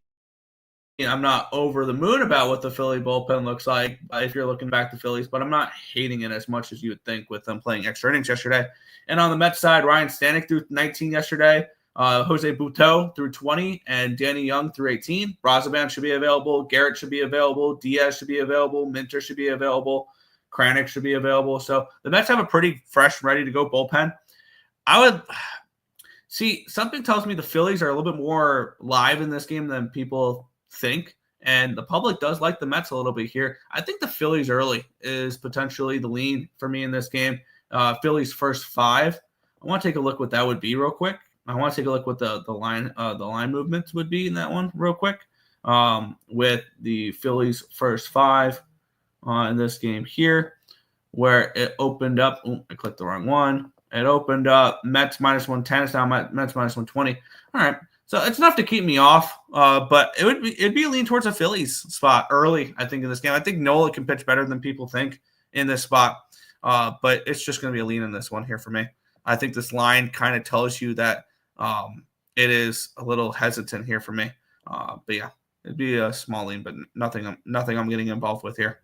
not over the moon about what the Philly bullpen looks like if you're looking back to Phillies, but I'm not hating it as much as you would think with them playing extra innings yesterday. And on the Mets side, Ryan Stanek threw 19 yesterday, Jose Butto threw 20, and Danny Young threw 18. Brazaban should be available. Garrett should be available. Diaz should be available. Minter should be available. Kranick should be available. So the Mets have a pretty fresh, ready-to-go bullpen. I would see something tells me the Phillies are a little bit more live in this game than people think, and the public does like the Mets a little bit here. I think the Phillies early is potentially the lean for me in this game. Phillies first 5. I want to take a look what that would be real quick. I want to take a look what the line movements would be in that one real quick. With the Phillies first 5 in this game here, where it opened up. Oh, I clicked the wrong one. It opened up Mets minus 110. It's now Mets minus 120. All right. So it's enough to keep me off, but it'd be a lean towards a Phillies spot early, I think, in this game. I think Nola can pitch better than people think in this spot, but it's just going to be a lean in this one here for me. I think this line kind of tells you that it is a little hesitant here for me. But yeah, it'd be a small lean, but nothing I'm getting involved with here.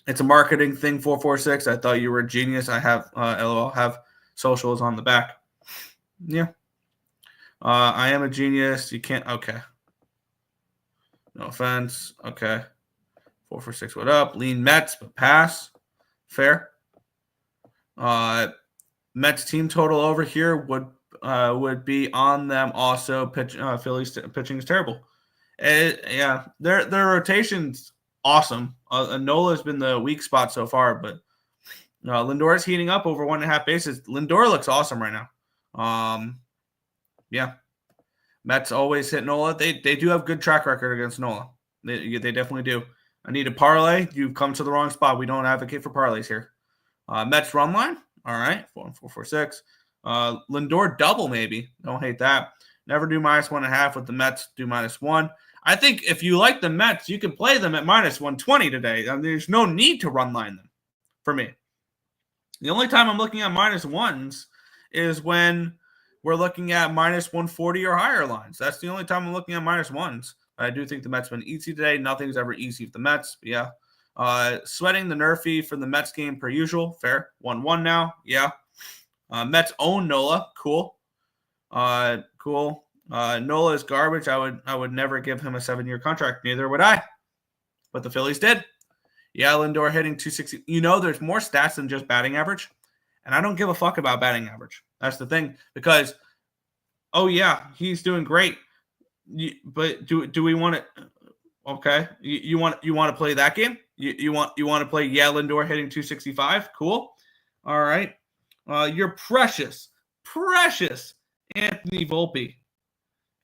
It's a marketing thing, 446. I thought you were a genius. I have LOL, have socials on the back. Yeah. I am a genius. You can't. Okay. No offense. Okay. 446. What up? Lean Mets, but pass. Fair. Mets team total over here would be on them. Also, Phillies pitching is terrible. Yeah, their rotation's awesome. Nola has been the weak spot so far, but Lindor is heating up over 1.5 bases. Lindor looks awesome right now. Yeah, Mets always hit Nola. They do have good track record against Nola. They definitely do. I need a parlay. You've come to the wrong spot. We don't advocate for parlays here. Mets run line. All right, 4-4-4-6. Lindor double maybe. Don't hate that. Never do minus 1.5 with the Mets. Do -1. I think if you like the Mets, you can play them at minus 120 today. I mean, there's no need to run line them for me. The only time I'm looking at -1s is when we're looking at minus 140 or higher lines. That's the only time I'm looking at -1s. I do think the Mets been easy today. Nothing's ever easy with the Mets. But yeah. Sweating the Nerfy from the Mets game per usual. Fair. 1-1 now. Yeah. Mets own Nola. Cool. Cool. Nola is garbage. I would never give him a 7-year contract. Neither would I. But the Phillies did. Yeah, Lindor hitting 260. There's more stats than just batting average. And I don't give a fuck about batting average. That's the thing. Because, oh yeah, he's doing great. But do we want to? Okay, you want to play that game? You want to play? Yeah, Lindor hitting 265. Cool. All right. Your precious Anthony Volpe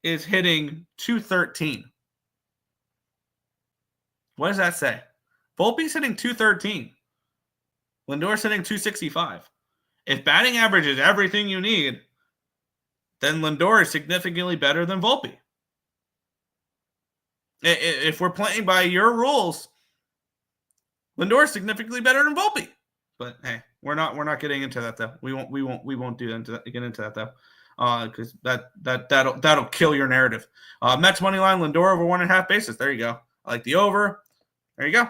is hitting 213. What does that say? Volpe's hitting 213. Lindor's hitting 265. If batting average is everything you need, then Lindor is significantly better than Volpe. If we're playing by your rules, Lindor is significantly better than Volpe. But hey, we're not getting into that though. We won't get into that though. Because that'll kill your narrative. Mets money line, Lindor over 1.5 bases. There you go. I like the over. There you go.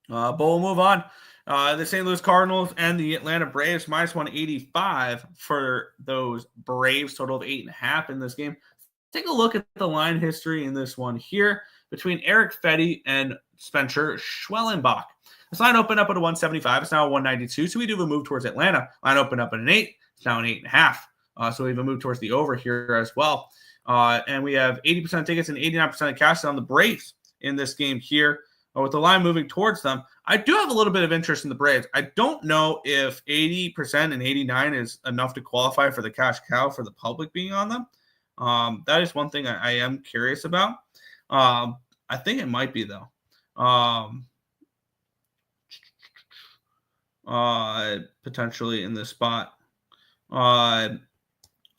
But we'll move on. The St. Louis Cardinals and the Atlanta Braves minus 185 for those Braves, total of 8.5 in this game. Take a look at the line history in this one here between Eric Fetty and Spencer Schwellenbach. This line opened up at a 175. It's now a 192. So we do have a move towards Atlanta. Line opened up at an 8. It's now an 8.5. So we have a move towards the over here as well. And we have 80% tickets and 89% of cash on the Braves in this game here. With the line moving towards them, I do have a little bit of interest in the Braves. I don't know if 80% and 89 is enough to qualify for the cash cow for the public being on them. That is one thing I am curious about. I think it might be, though. Potentially in this spot. I'm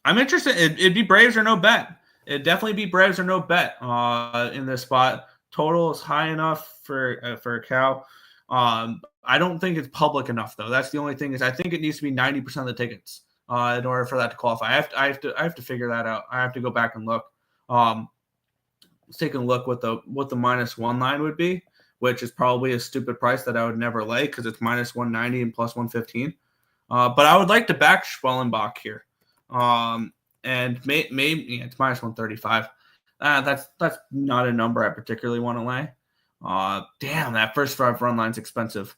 interested. It'd be Braves or no bet. It'd definitely be Braves or no bet in this spot. Total is high enough for a cow. I don't think it's public enough, though. That's the only thing is I think it needs to be 90% of the tickets in order for that to qualify. I have to figure that out. I have to go back and look. Let's take a look what the -1 line would be, which is probably a stupid price that I would never lay because it's -190 and +115. But I would like to back Schwellenbach here. And maybe it's -135. That's not a number I particularly want to lay. Damn, that first 5 run line's expensive.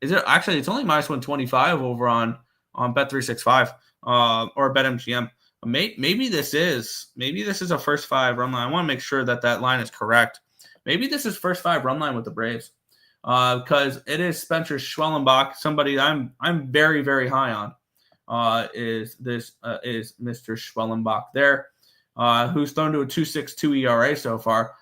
Is it actually? It's only -125 over on Bet365 or BetMGM. Maybe this is a first 5 run line. I want to make sure that line is correct. Maybe this is first 5 run line with the Braves because it is Spencer Schwellenbach, somebody I'm very, very high on. Is Mr. Schwellenbach there, who's thrown to a 2.62 ERA so far.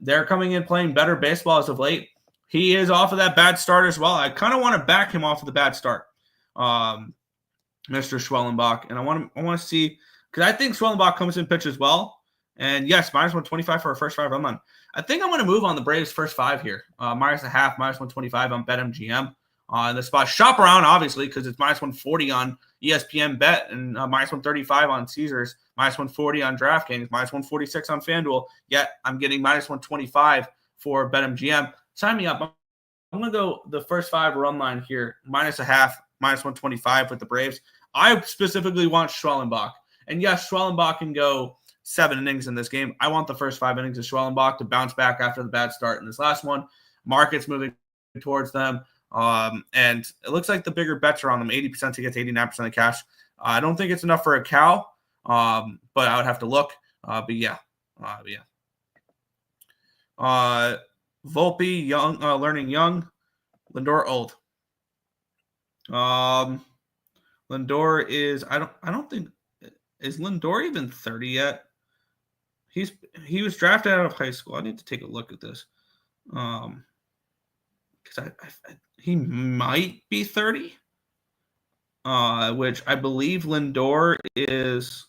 They're coming in playing better baseball as of late. He is off of that bad start as well. I kind of want to back him off of the bad start, Mr. Schwellenbach, and I want to see because I think Schwellenbach comes in pitch as well. And yes, -125 for a first 5 run line. I think I'm going to move on the Braves first 5 here. -0.5, -125 on BetMGM. In the spot, shop around obviously because it's -140 on ESPN Bet and -135 on Caesars, -140 on DraftKings, -146 on FanDuel. Yet I'm getting -125 for BetMGM. Sign me up. I'm going to go the first 5 run line here, -0.5, -125 with the Braves. I specifically want Schwellenbach. And yes, Schwellenbach can go 7 innings in this game. I want the first 5 innings of Schwellenbach to bounce back after the bad start in this last one. Market's moving towards them. And it looks like the bigger bets are on them. 80% tickets, 89% of cash. I don't think it's enough for a cow, but I would have to look. But yeah. Volpe, young, learning young. Lindor, old. Lindor is, I don't think, is Lindor even 30 yet? He was drafted out of high school. I need to take a look at this. Because he might be 30, which I believe Lindor is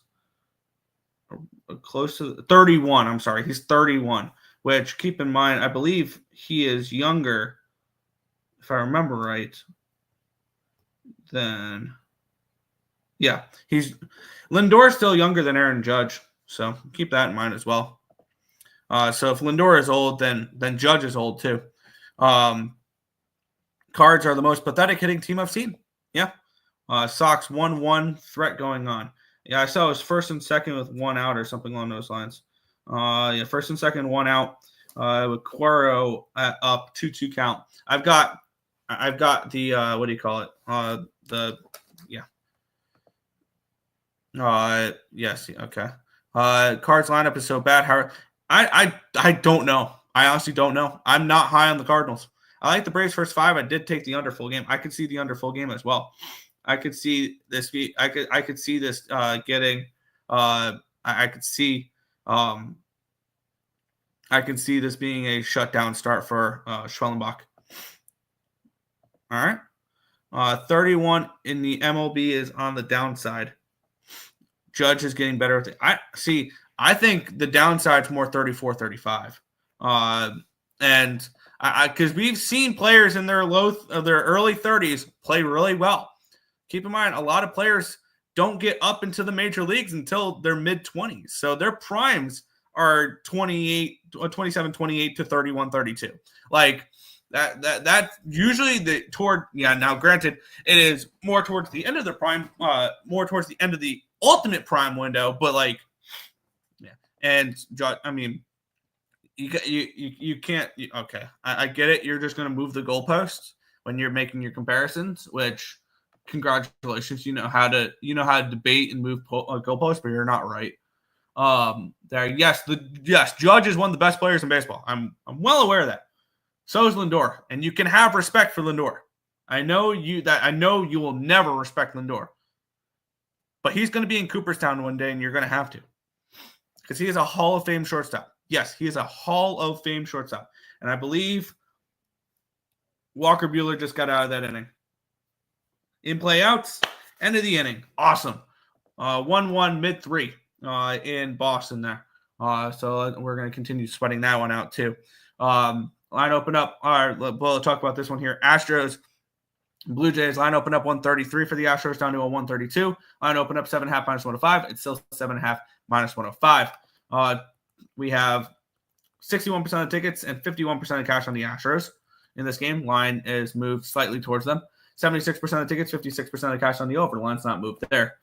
close to 31. I'm sorry, he's 31, which keep in mind, I believe he is younger, if I remember right, then yeah, Lindor's still younger than Aaron Judge, so keep that in mind as well. So if Lindor is old, then Judge is old too. Cards are the most pathetic hitting team I've seen. Yeah. Sox 1-1 threat going on. Yeah, I saw it was first and second with 1 out or something along those lines. First and second, 1 out. With Quero up 2-2 count. I've got the what do you call it? Yes. Okay. Cards lineup is so bad. How I don't know. I honestly don't know. I'm not high on the Cardinals. I like the Braves first 5. I did take the under full game. I could see the under full game as well. I could see this getting. I could see this being a shutdown start for Schwellenbach. All right. 31 in the MLB is on the downside. Judge is getting better with it. I think the downside is more 34-35. And because we've seen players in their early 30s play really well. Keep in mind, a lot of players don't get up into the major leagues until their mid-20s. So their primes are 27, 28 to 31, 32. Like, That usually now granted, it is more towards the end of the prime, more towards the end of the ultimate prime window, but like, yeah. And I mean, you can't. Okay, I get it. You're just going to move the goalposts when you're making your comparisons. Which, congratulations, you know how to debate and move goalposts, but you're not right. Yes, Judge is one of the best players in baseball. I'm well aware of that. So is Lindor, and you can have respect for Lindor. I know you will never respect Lindor, but he's going to be in Cooperstown one day, and you're going to have to, because he is a Hall of Fame shortstop. Yes, he is a Hall of Fame shortstop, and I believe Walker Buehler just got out of that inning. In play outs, end of the inning, awesome. 1-1 mid 3 in Boston there. So we're going to continue sweating that one out too. Line open up. All right, we'll talk about this one here. Astros, Blue Jays. Line open up 133 for the Astros, down to a 132. Line open up 7.5 minus 105. It's still 7.5 minus 105. We have 61% of tickets and 51% of cash on the Astros in this game. Line is moved slightly towards them. 76% of tickets, 56% of cash on the over. The line's not moved there.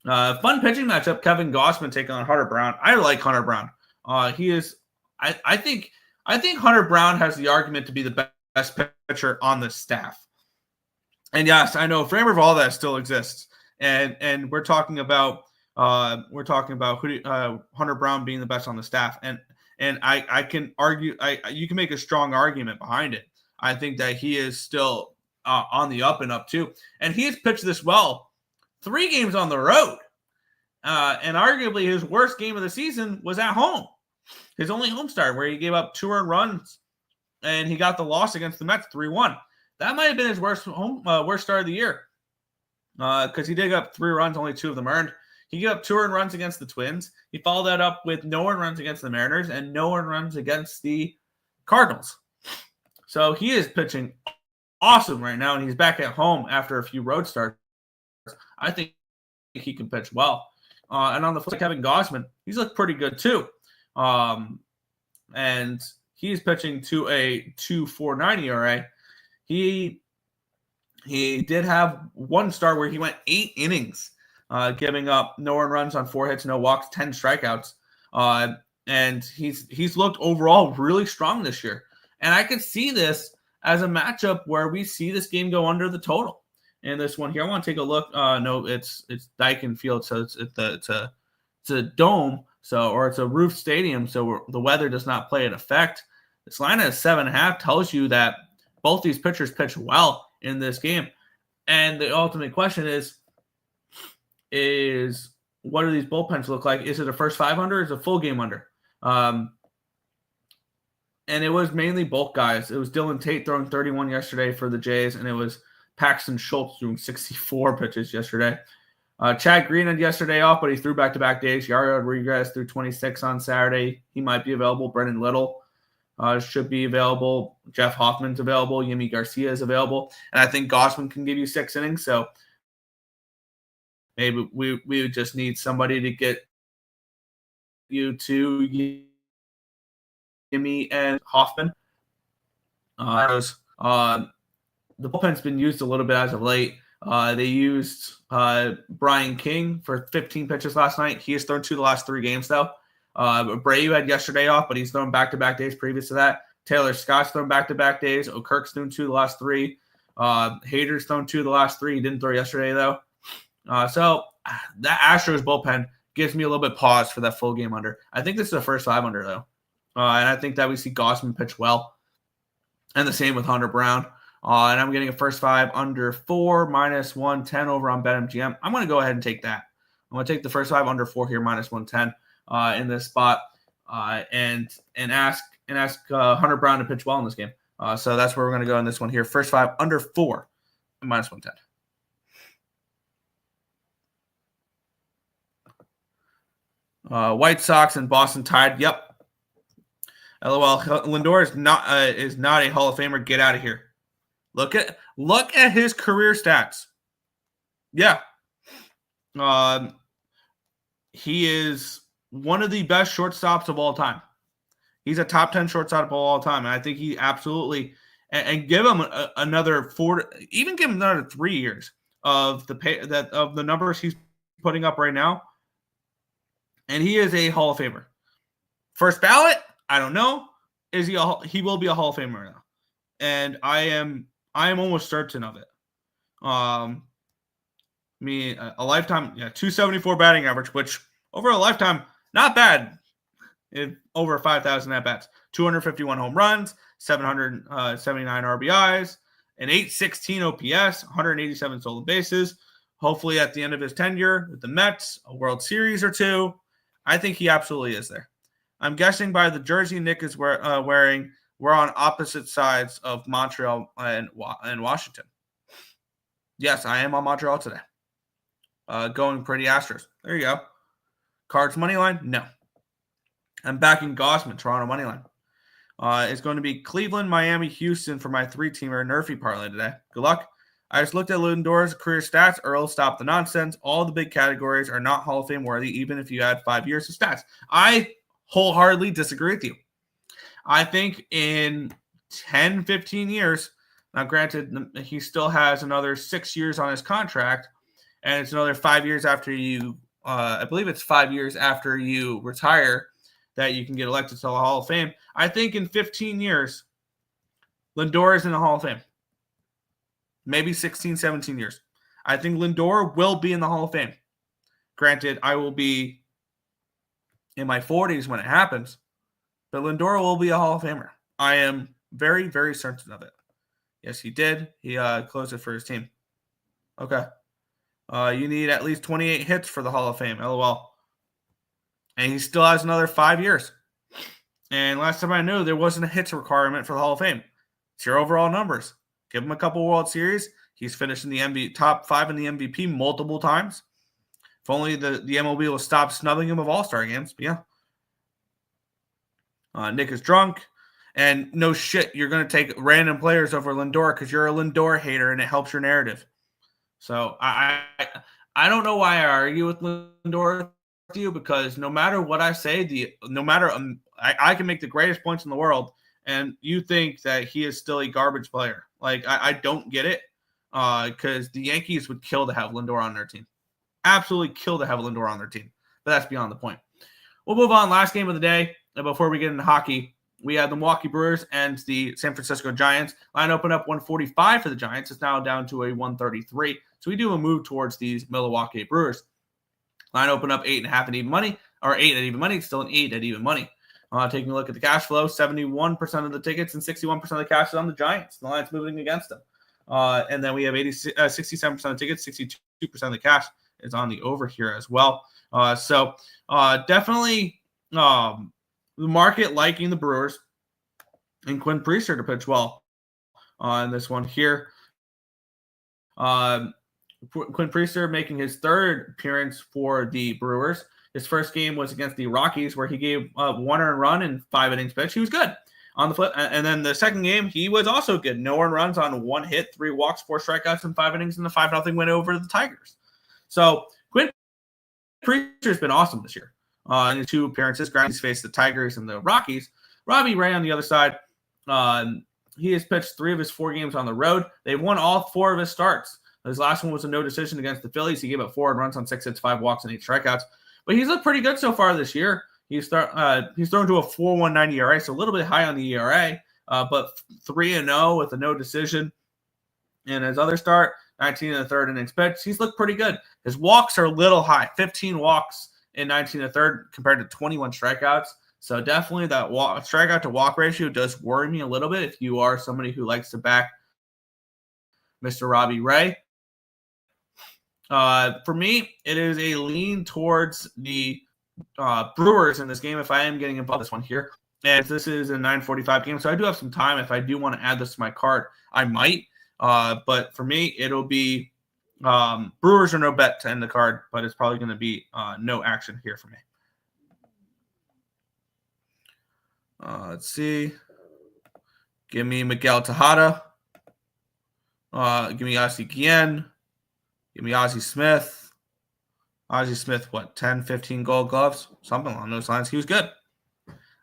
Fun pitching matchup. Kevin Gausman taking on Hunter Brown. I like Hunter Brown. He is. I think Hunter Brown has the argument to be the best pitcher on the staff. And yes, I know Framber Valdez still exists, and we're talking about Hunter Brown being the best on the staff, and I can argue. You can make a strong argument behind it. I think that he is still on the up and up too, and he has pitched this well 3 games on the road, and arguably his worst game of the season was at home. His only home start, where he gave up 2 earned runs, and he got the loss against the Mets 3-1. That might have been his worst start of the year, because he did give up 3 runs, only 2 of them earned. He gave up 2 earned runs against the Twins. He followed that up with no earned runs against the Mariners and no earned runs against the Cardinals. So he is pitching awesome right now, and he's back at home after a few road starts. I think he can pitch well. And on the flip side, Kevin Gausman, he's looked pretty good too. And he's pitching to a 2.49 ERA. He did have one start where he went 8 innings, giving up no earned runs on 4 hits, no walks, 10 strikeouts. And he's looked overall really strong this year. And I could see this as a matchup where we see this game go under the total. And this one here, I want to take a look. No, it's Daikin Field, so it's a dome, or it's a roof stadium, so the weather does not play an effect. This line at 7.5 tells you that both these pitchers pitch well in this game. And the ultimate question is what do these bullpens look like? Is it a first 5 under? Or is it a full game under? And it was mainly both guys. It was Dylan Tate throwing 31 yesterday for the Jays, and it was Paxton Schultz doing 64 pitches yesterday. Chad Green had yesterday off, but he threw back-to-back days. Yari Rodriguez threw 26 on Saturday. He might be available. Brendan Little should be available. Jeff Hoffman's available. Yimi Garcia is available. And I think Gausman can give you 6 innings. So maybe we just need somebody to get you to Yimi and Hoffman. The bullpen's been used a little bit as of late. They used Brian King for 15 pitches last night. He has thrown 2 the last 3 games, though. Abreu had yesterday off, but he's thrown back-to-back days previous to that. Taylor Scott's thrown back-to-back days. O'Kirk's thrown 2 the last 3. Hader's thrown 2 the last 3. He didn't throw yesterday, though. So that Astros bullpen gives me a little bit pause for that full game under. I think this is the first 5 under, though. And I think that we see Gausman pitch well. And the same with Hunter Brown. And I'm getting a first 5 under 4 minus 110 over on BetMGM. I'm going to go ahead and take that. I'm going to take the first 5 under 4 here minus 110 in this spot and ask Hunter Brown to pitch well in this game. So that's where we're going to go in this one here. First 5 under 4 minus 110. White Sox and Boston tied. Yep. LOL. Lindor is not a Hall of Famer. Get out of here. Look at his career stats. Yeah. He is one of the best shortstops of all time. He's a top 10 shortstop of all time. And I think he absolutely, and give him another 4, even give him another 3 years of the numbers he's putting up right now, and he is a Hall of Famer. First ballot, I don't know. He will be a Hall of Famer now, and I am almost certain of it. A lifetime, 274 batting average, which over a lifetime, not bad. Over 5,000 at bats, 251 home runs, 779 RBIs, an 816 OPS, 187 stolen bases. Hopefully, at the end of his tenure with the Mets, a World Series or 2. I think he absolutely is there. I'm guessing by the jersey Nick is wearing, we're on opposite sides of Montreal and Washington. Yes, I am on Montreal today. Going pretty Astros. There you go. Cards money line? No. I'm backing Gossman, Toronto money line. It's going to be Cleveland, Miami, Houston for my 3-teamer Nerfy parlay today. Good luck. I just looked at Lindor's career stats. Earle, stop the nonsense. All the big categories are not Hall of Fame worthy, even if you had 5 years of stats. I wholeheartedly disagree with you. I think in 10, 15 years, now granted, he still has another 6 years on his contract, and it's another 5 years after you, I believe it's 5 years after you retire that you can get elected to the Hall of Fame. I think in 15 years, Lindor is in the Hall of Fame. Maybe 16, 17 years. I think Lindor will be in the Hall of Fame. Granted, I will be in my 40s when it happens, but Lindor will be a Hall of Famer. I am very, very certain of it. Yes, he did. He closed it for his team. Okay. You need at least 28 hits for the Hall of Fame. LOL. And he still has another 5 years. And last time I knew, there wasn't a hits requirement for the Hall of Fame. It's your overall numbers. Give him a couple World Series. He's finished in the top 5 in the MVP multiple times. If only the MLB will stop snubbing him of All-Star games. But yeah. Nick is drunk. And no shit, you're going to take random players over Lindor because you're a Lindor hater and it helps your narrative. So I don't know why I argue with Lindor with you, because no matter what I say, I can make the greatest points in the world, and you think that he is still a garbage player. Like, I don't get it, because the Yankees would kill to have Lindor on their team. Absolutely kill to have Lindor on their team. But that's beyond the point. We'll move on. Last game of the day. And before we get into hockey, we had the Milwaukee Brewers and the San Francisco Giants. Line opened up 145 for the Giants. It's now down to a 133. So we do a move towards these Milwaukee Brewers. Line opened up 8.5 at even money, or 8 at even money. It's still an 8 at even money. Taking a look at the cash flow, 71% of the tickets and 61% of the cash is on the Giants. The line's moving against them. And then we have 67% of tickets, 62% of the cash is on the over here as well. So definitely the market liking the Brewers and Quinn Priester to pitch well on this one here. Quinn Priester making his third appearance for the Brewers. His first game was against the Rockies, where he gave 1 earned run in 5 innings pitched. He was good on the flip. And then the second game, he was also good. No earned runs on 1 hit, 3 walks, 4 strikeouts in 5 innings, and the 5-0 win over the Tigers. So Quinn Priester's been awesome this year. In his 2 appearances, he's faced the Tigers and the Rockies. Robbie Ray on the other side, he has pitched 3 of his 4 games on the road. They've won all 4 of his starts. His last one was a no decision against the Phillies. He gave up 4 runs on 6 hits, 5 walks, and 8 strikeouts. But he's looked pretty good so far this year. He's thrown to a 4.19 ERA, so a little bit high on the ERA, but 3-0 with a no decision. In his other start, 19 and a third innings pitched. He's looked pretty good. His walks are a little high, 15 walks in 19 and a third compared to 21 strikeouts. So definitely that strikeout to walk ratio does worry me a little bit if you are somebody who likes to back Mr. Robbie Ray. For me, it is a lean towards the Brewers in this game if I am getting involved in this one here. And this is a 9:45 game, so I do have some time. If I do want to add this to my card, I might. But for me, it'll be Brewers or no bet to end the card, but it's probably going to be no action here for me. Let's see. Give me Miguel Tejada. Give me Ozzie Guillen. Give me Ozzie Smith. Ozzie Smith, 10, 15 gold gloves? Something along those lines. He was good.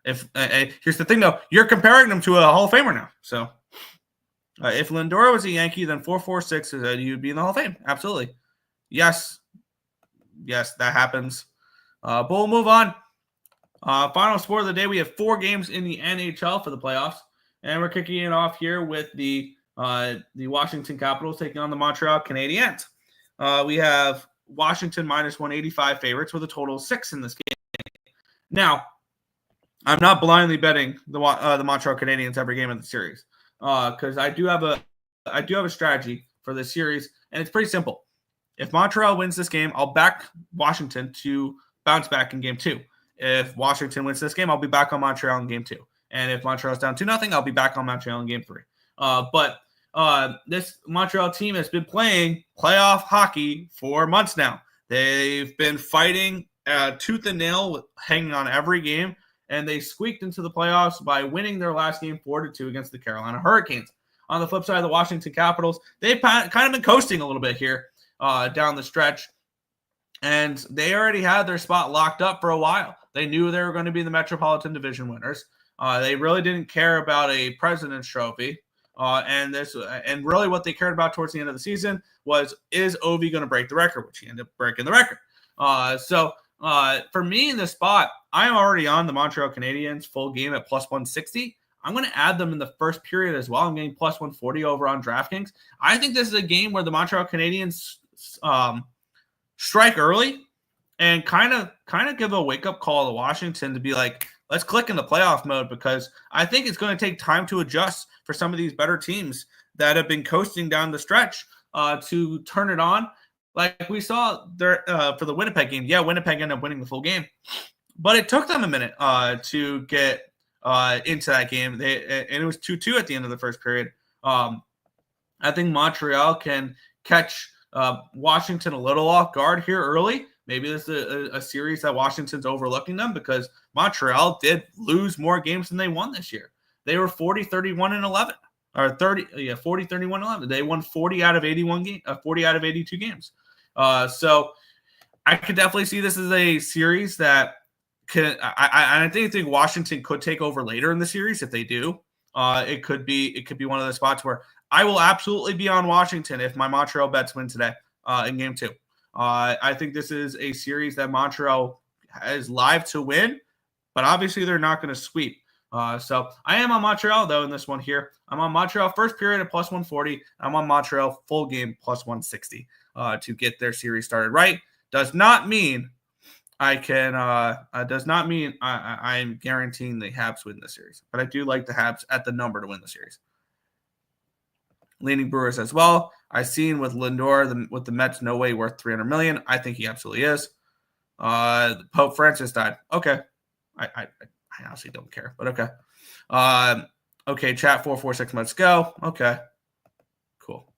Here's the thing, though. You're comparing him to a Hall of Famer now. So If Lindor was a Yankee, then 446 he would be in the Hall of Fame. Absolutely. Yes, that happens. But we'll move on. Final sport of the day. We have 4 games in the NHL for the playoffs, and we're kicking it off here with the Washington Capitals taking on the Montreal Canadiens. We have Washington minus 185 favorites with a total of 6 in this game. Now, I'm not blindly betting the Montreal Canadiens every game of the series because I do have a strategy for this series, and it's pretty simple. If Montreal wins this game, I'll back Washington to bounce back in game 2. If Washington wins this game, I'll be back on Montreal in game 2. And if Montreal's down 2-0, I'll be back on Montreal in game 3. But this Montreal team has been playing playoff hockey for months now. They've been fighting tooth and nail, hanging on every game, and they squeaked into the playoffs by winning their last game 4-2 against the Carolina Hurricanes. On the flip side, the Washington Capitals, they've kind of been coasting a little bit here down the stretch, and they already had their spot locked up for a while. They knew they were going to be the Metropolitan Division winners. They really didn't care about a President's Trophy. And really what they cared about towards the end of the season was, is Ovi going to break the record, which he ended up breaking the record. So for me in this spot, I'm already on the Montreal Canadiens full game at plus 160. I'm going to add them in the first period as well. I'm getting plus 140 over on DraftKings. I think this is a game where the Montreal Canadiens strike early and kind of give a wake-up call to Washington to be like, let's click into playoff mode, because I think it's going to take time to adjust for some of these better teams that have been coasting down the stretch to turn it on. Like we saw there for the Winnipeg game. Yeah, Winnipeg ended up winning the full game, but it took them a minute to get into that game. And it was 2-2 at the end of the first period. I think Montreal can catch Washington a little off guard here early. Maybe this is a series that Washington's overlooking them, because Montreal did lose more games than they won this year. They were 40-31-11, or 40-31-11. They won 40 out of 81 games, 40 out of 82 games. So I could definitely see this as a series that I think Washington could take over later in the series. If they do, it could be one of the spots where I will absolutely be on Washington if my Montreal bets win today in game 2. I think this is a series that Montreal is live to win, but obviously they're not going to sweep. So I am on Montreal, though, in this one here. I'm on Montreal first period at plus 140. I'm on Montreal full game plus 160 to get their series started right. Does not mean I can. Does not mean I'm guaranteeing the Habs win the series, but I do like the Habs at the number to win the series. Leaning Brewers as well. I seen with Lindor with the Mets, no way worth $300 million. I think he absolutely is. Pope Francis died. Okay, I honestly don't care, but okay. Okay, chat 446. Let's go. Okay, cool.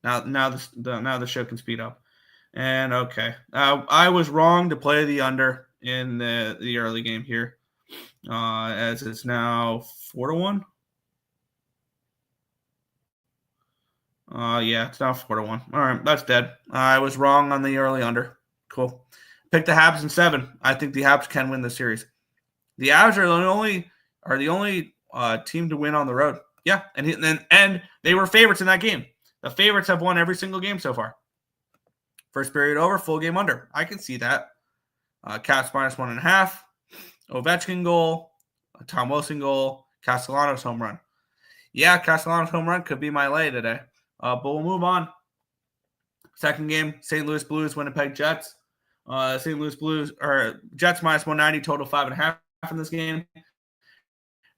Now the show can speed up. And okay, I was wrong to play the under in the early game here, as it's now 4-1. Yeah, it's now 4-1. All right, that's dead. I was wrong on the early under. Cool. Pick the Habs in 7. I think the Habs can win the series. The Habs are the only team to win on the road. Yeah, and they were favorites in that game. The favorites have won every single game so far. First period over, full game under. I can see that. Caps minus 1.5. Ovechkin goal. Tom Wilson goal. Castellanos home run. Yeah, Castellanos home run could be my lay today. But we'll move on. Second game, St. Louis Blues, Winnipeg Jets. St. Louis Blues or Jets minus 190, total 5.5 in this game.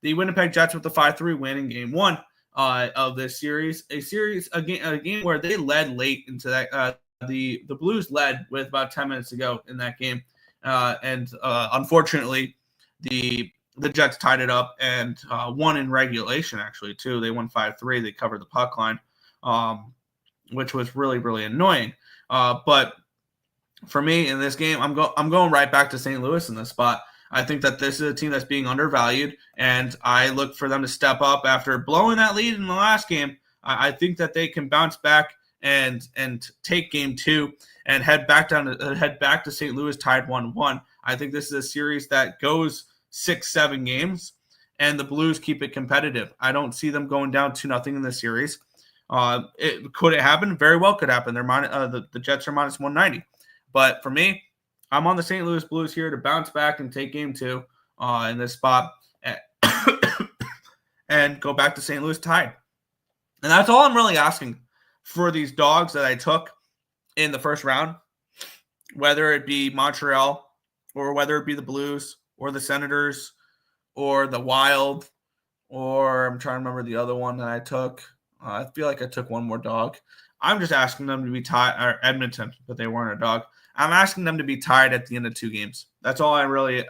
The Winnipeg Jets with the 5-3 win in game 1 of this series. A game where they led late into that. The Blues led with about 10 minutes to go in that game, and unfortunately, the Jets tied it up and won in regulation. Actually, too, they won 5-3. They covered the puck line, which was really, really annoying. But for me in this game, I'm going right back to St. Louis in this spot. I think that this is a team that's being undervalued, and I look for them to step up after blowing that lead in the last game. I think that they can bounce back and take game 2 and head back to St. Louis tied 1-1. I think this is a series that goes 6-7 games, and the Blues keep it competitive. I don't see them going down 2-0 in this series. Could it happen? Very well could happen. The Jets are minus 190. But for me, I'm on the St. Louis Blues here to bounce back and take game 2 in this spot and go back to St. Louis tied. And that's all I'm really asking for these dogs that I took in the first round, whether it be Montreal or whether it be the Blues or the Senators or the Wild, or I'm trying to remember the other one that I took. I feel like I took one more dog. I'm just asking them to be tied, or Edmonton, but they weren't a dog. I'm asking them to be tied at the end of 2 games. That's all I really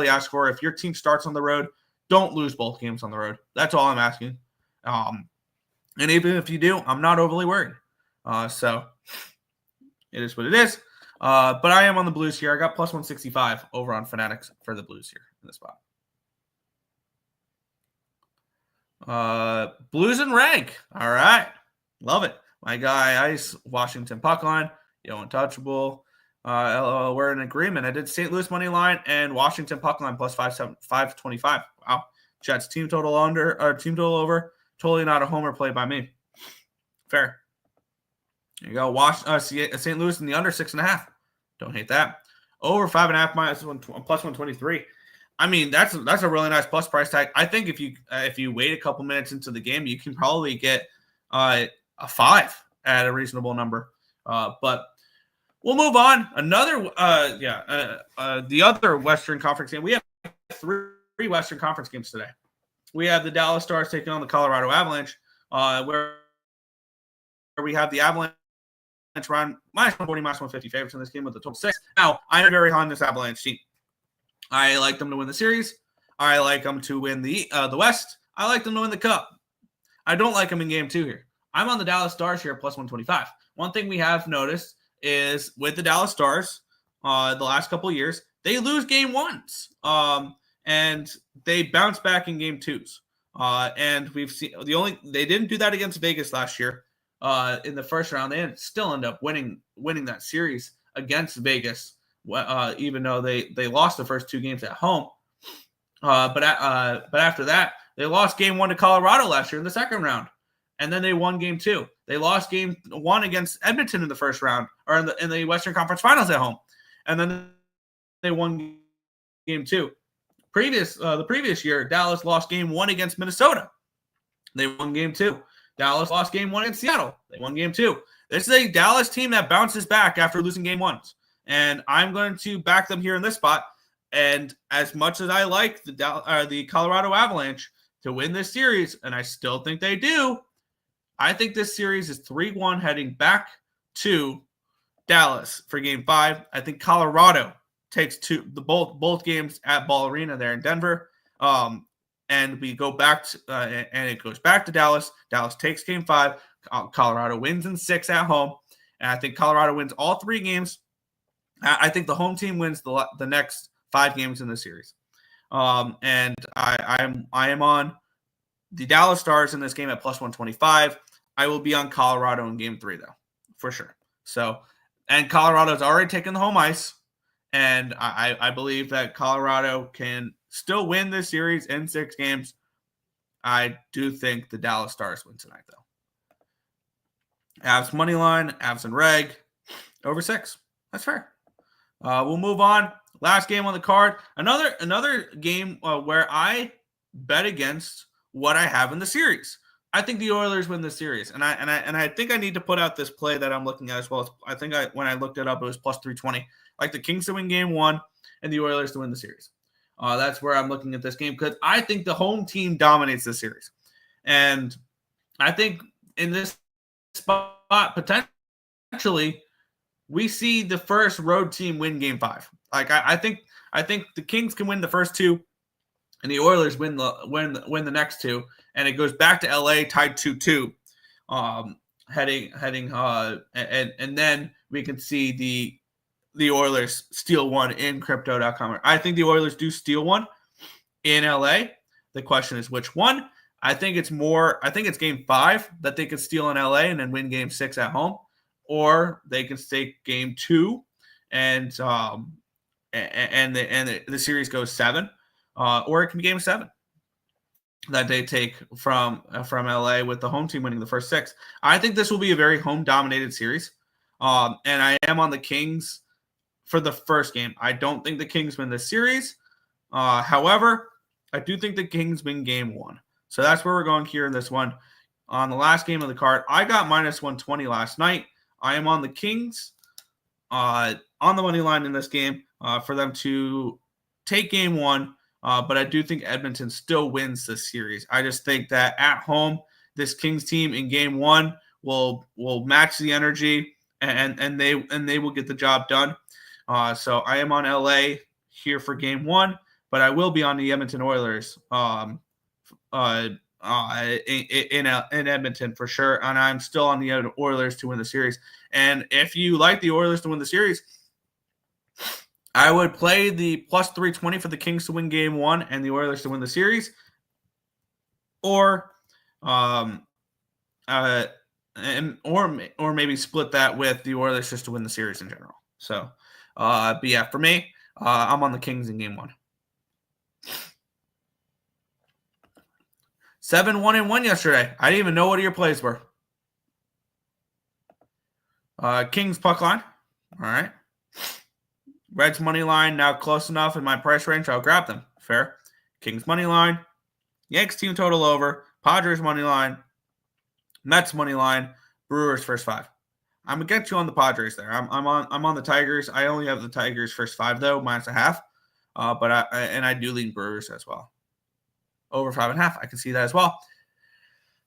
ask for. If your team starts on the road, don't lose both games on the road. That's all I'm asking. And even if you do, I'm not overly worried. So it is what it is. But I am on the Blues here. I got plus 165 over on Fanatics for the Blues here in this spot. Blues and Reg. All right. Love it. My guy, Ice, Washington puck line. Yo, untouchable. We're in agreement. I did St. Louis money line and Washington puck line plus 525. Wow. Jets team total under, or team total over. Totally not a homer play by me. Fair. There you go. St. Louis in the under 6.5. Don't hate that. Over 5.5 minus plus 123. I mean, that's a really nice plus price tag. I think if you wait a couple minutes into the game, you can probably get a 5 at a reasonable number. But we'll move on. The other Western Conference game. We have 3 Western Conference games today. We have the Dallas Stars taking on the Colorado Avalanche, where we have the Avalanche around minus 140, minus 150 favorites in this game with a total 6. Now, I'm very high on this Avalanche team. I like them to win the series. I like them to win the West. I like them to win the Cup. I don't like them in game 2 here. I'm on the Dallas Stars here, plus 125. One thing we have noticed is with the Dallas Stars, the last couple of years, they lose game 1s. And they bounce back in game 2s. And we've seen they didn't do that against Vegas last year in the first round. They still end up winning that series against Vegas, even though they lost the first 2 games at home. But after that, they lost game 1 to Colorado last year in the second round. And then they won game 2. They lost game 1 against Edmonton in the first round, or in the Western Conference Finals at home. And then they won game 2. The previous year, Dallas lost game 1 against Minnesota. They won game 2. Dallas lost game 1 against Seattle. They won game 2. This is a Dallas team that bounces back after losing game 1s. And I'm going to back them here in this spot. And as much as I like the Colorado Avalanche to win this series, and I still think they do, I think this series is 3-1 heading back to Dallas for game 5. I think Colorado takes both games at Ball Arena there in Denver. And we go back and it goes back to Dallas. Dallas takes game 5. Colorado wins in 6 at home. And I think Colorado wins all 3 games. I think the home team wins the next 5 games in the series. And I am on the Dallas Stars in this game at plus 125. I will be on Colorado in game 3, though, for sure. So, and Colorado's already taken the home ice. And I believe that Colorado can still win this series in 6 games. I do think the Dallas Stars win tonight, though. Avs money line, Avs and Reg, over 6. That's fair. We'll move on. Last game on the card. Another game where I bet against what I have in the series. I think the Oilers win the series, and I think I need to put out this play that I'm looking at as well. I think when I looked it up, it was plus 320. Like the Kings to win game 1 and the Oilers to win the series. That's where I'm looking at this game because I think the home team dominates the series, and I think in this spot potentially we see the first road team win game 5. Like I think the Kings can win the first 2. And the Oilers win the next 2, and it goes back to LA tied 2-2, heading and then we can see the Oilers steal one in Crypto.com. I think the Oilers do steal one in LA. The question is which one. I think it's game 5 that they could steal in LA and then win game 6 at home, or they can take game 2 and the series goes 7. Or it can be game 7. that they take from LA with the home team winning the first 6. I think this will be a very home-dominated series, and I am on the Kings for the first game. I don't think the Kings win this series. However, I do think the Kings win game 1. So that's where we're going here in this one. On the last game of the card, I got -120 last night. I am on the Kings on the money line in this game for them to take game 1. But I do think Edmonton still wins this series. I just think that at home, this Kings team in game 1 will match the energy and they will get the job done. So I am on LA here for game 1, but I will be on the Edmonton Oilers in Edmonton for sure. And I'm still on the Oilers to win the series. And if you like the Oilers to win the series, I would play the plus 320 for the Kings to win game 1 and the Oilers to win the series, or maybe split that with the Oilers just to win the series in general. So, but yeah, for me, I'm on the Kings in game 1. 7-1-1 yesterday. I didn't even know what your plays were. Kings puck line. All right. Reds money line now close enough in my price range. I'll grab them. Fair. Kings money line. Yanks team total over. Padres money line. Mets money line. Brewers first 5. I'm gonna get you on the Padres there. I'm on the Tigers. I only have the Tigers first 5 though, -0.5. But I do lean Brewers as well. Over 5.5. I can see that as well.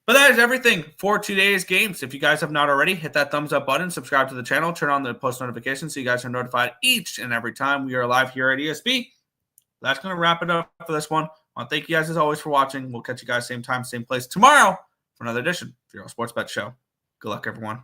But that is everything for today's games. If you guys have not already, hit that thumbs up button, subscribe to the channel, turn on the post notifications so you guys are notified each and every time we are live here at ESB. That's going to wrap it up for this one. I want to thank you guys as always for watching. We'll catch you guys same time, same place tomorrow for another edition of your Sports Bet Show. Good luck, everyone.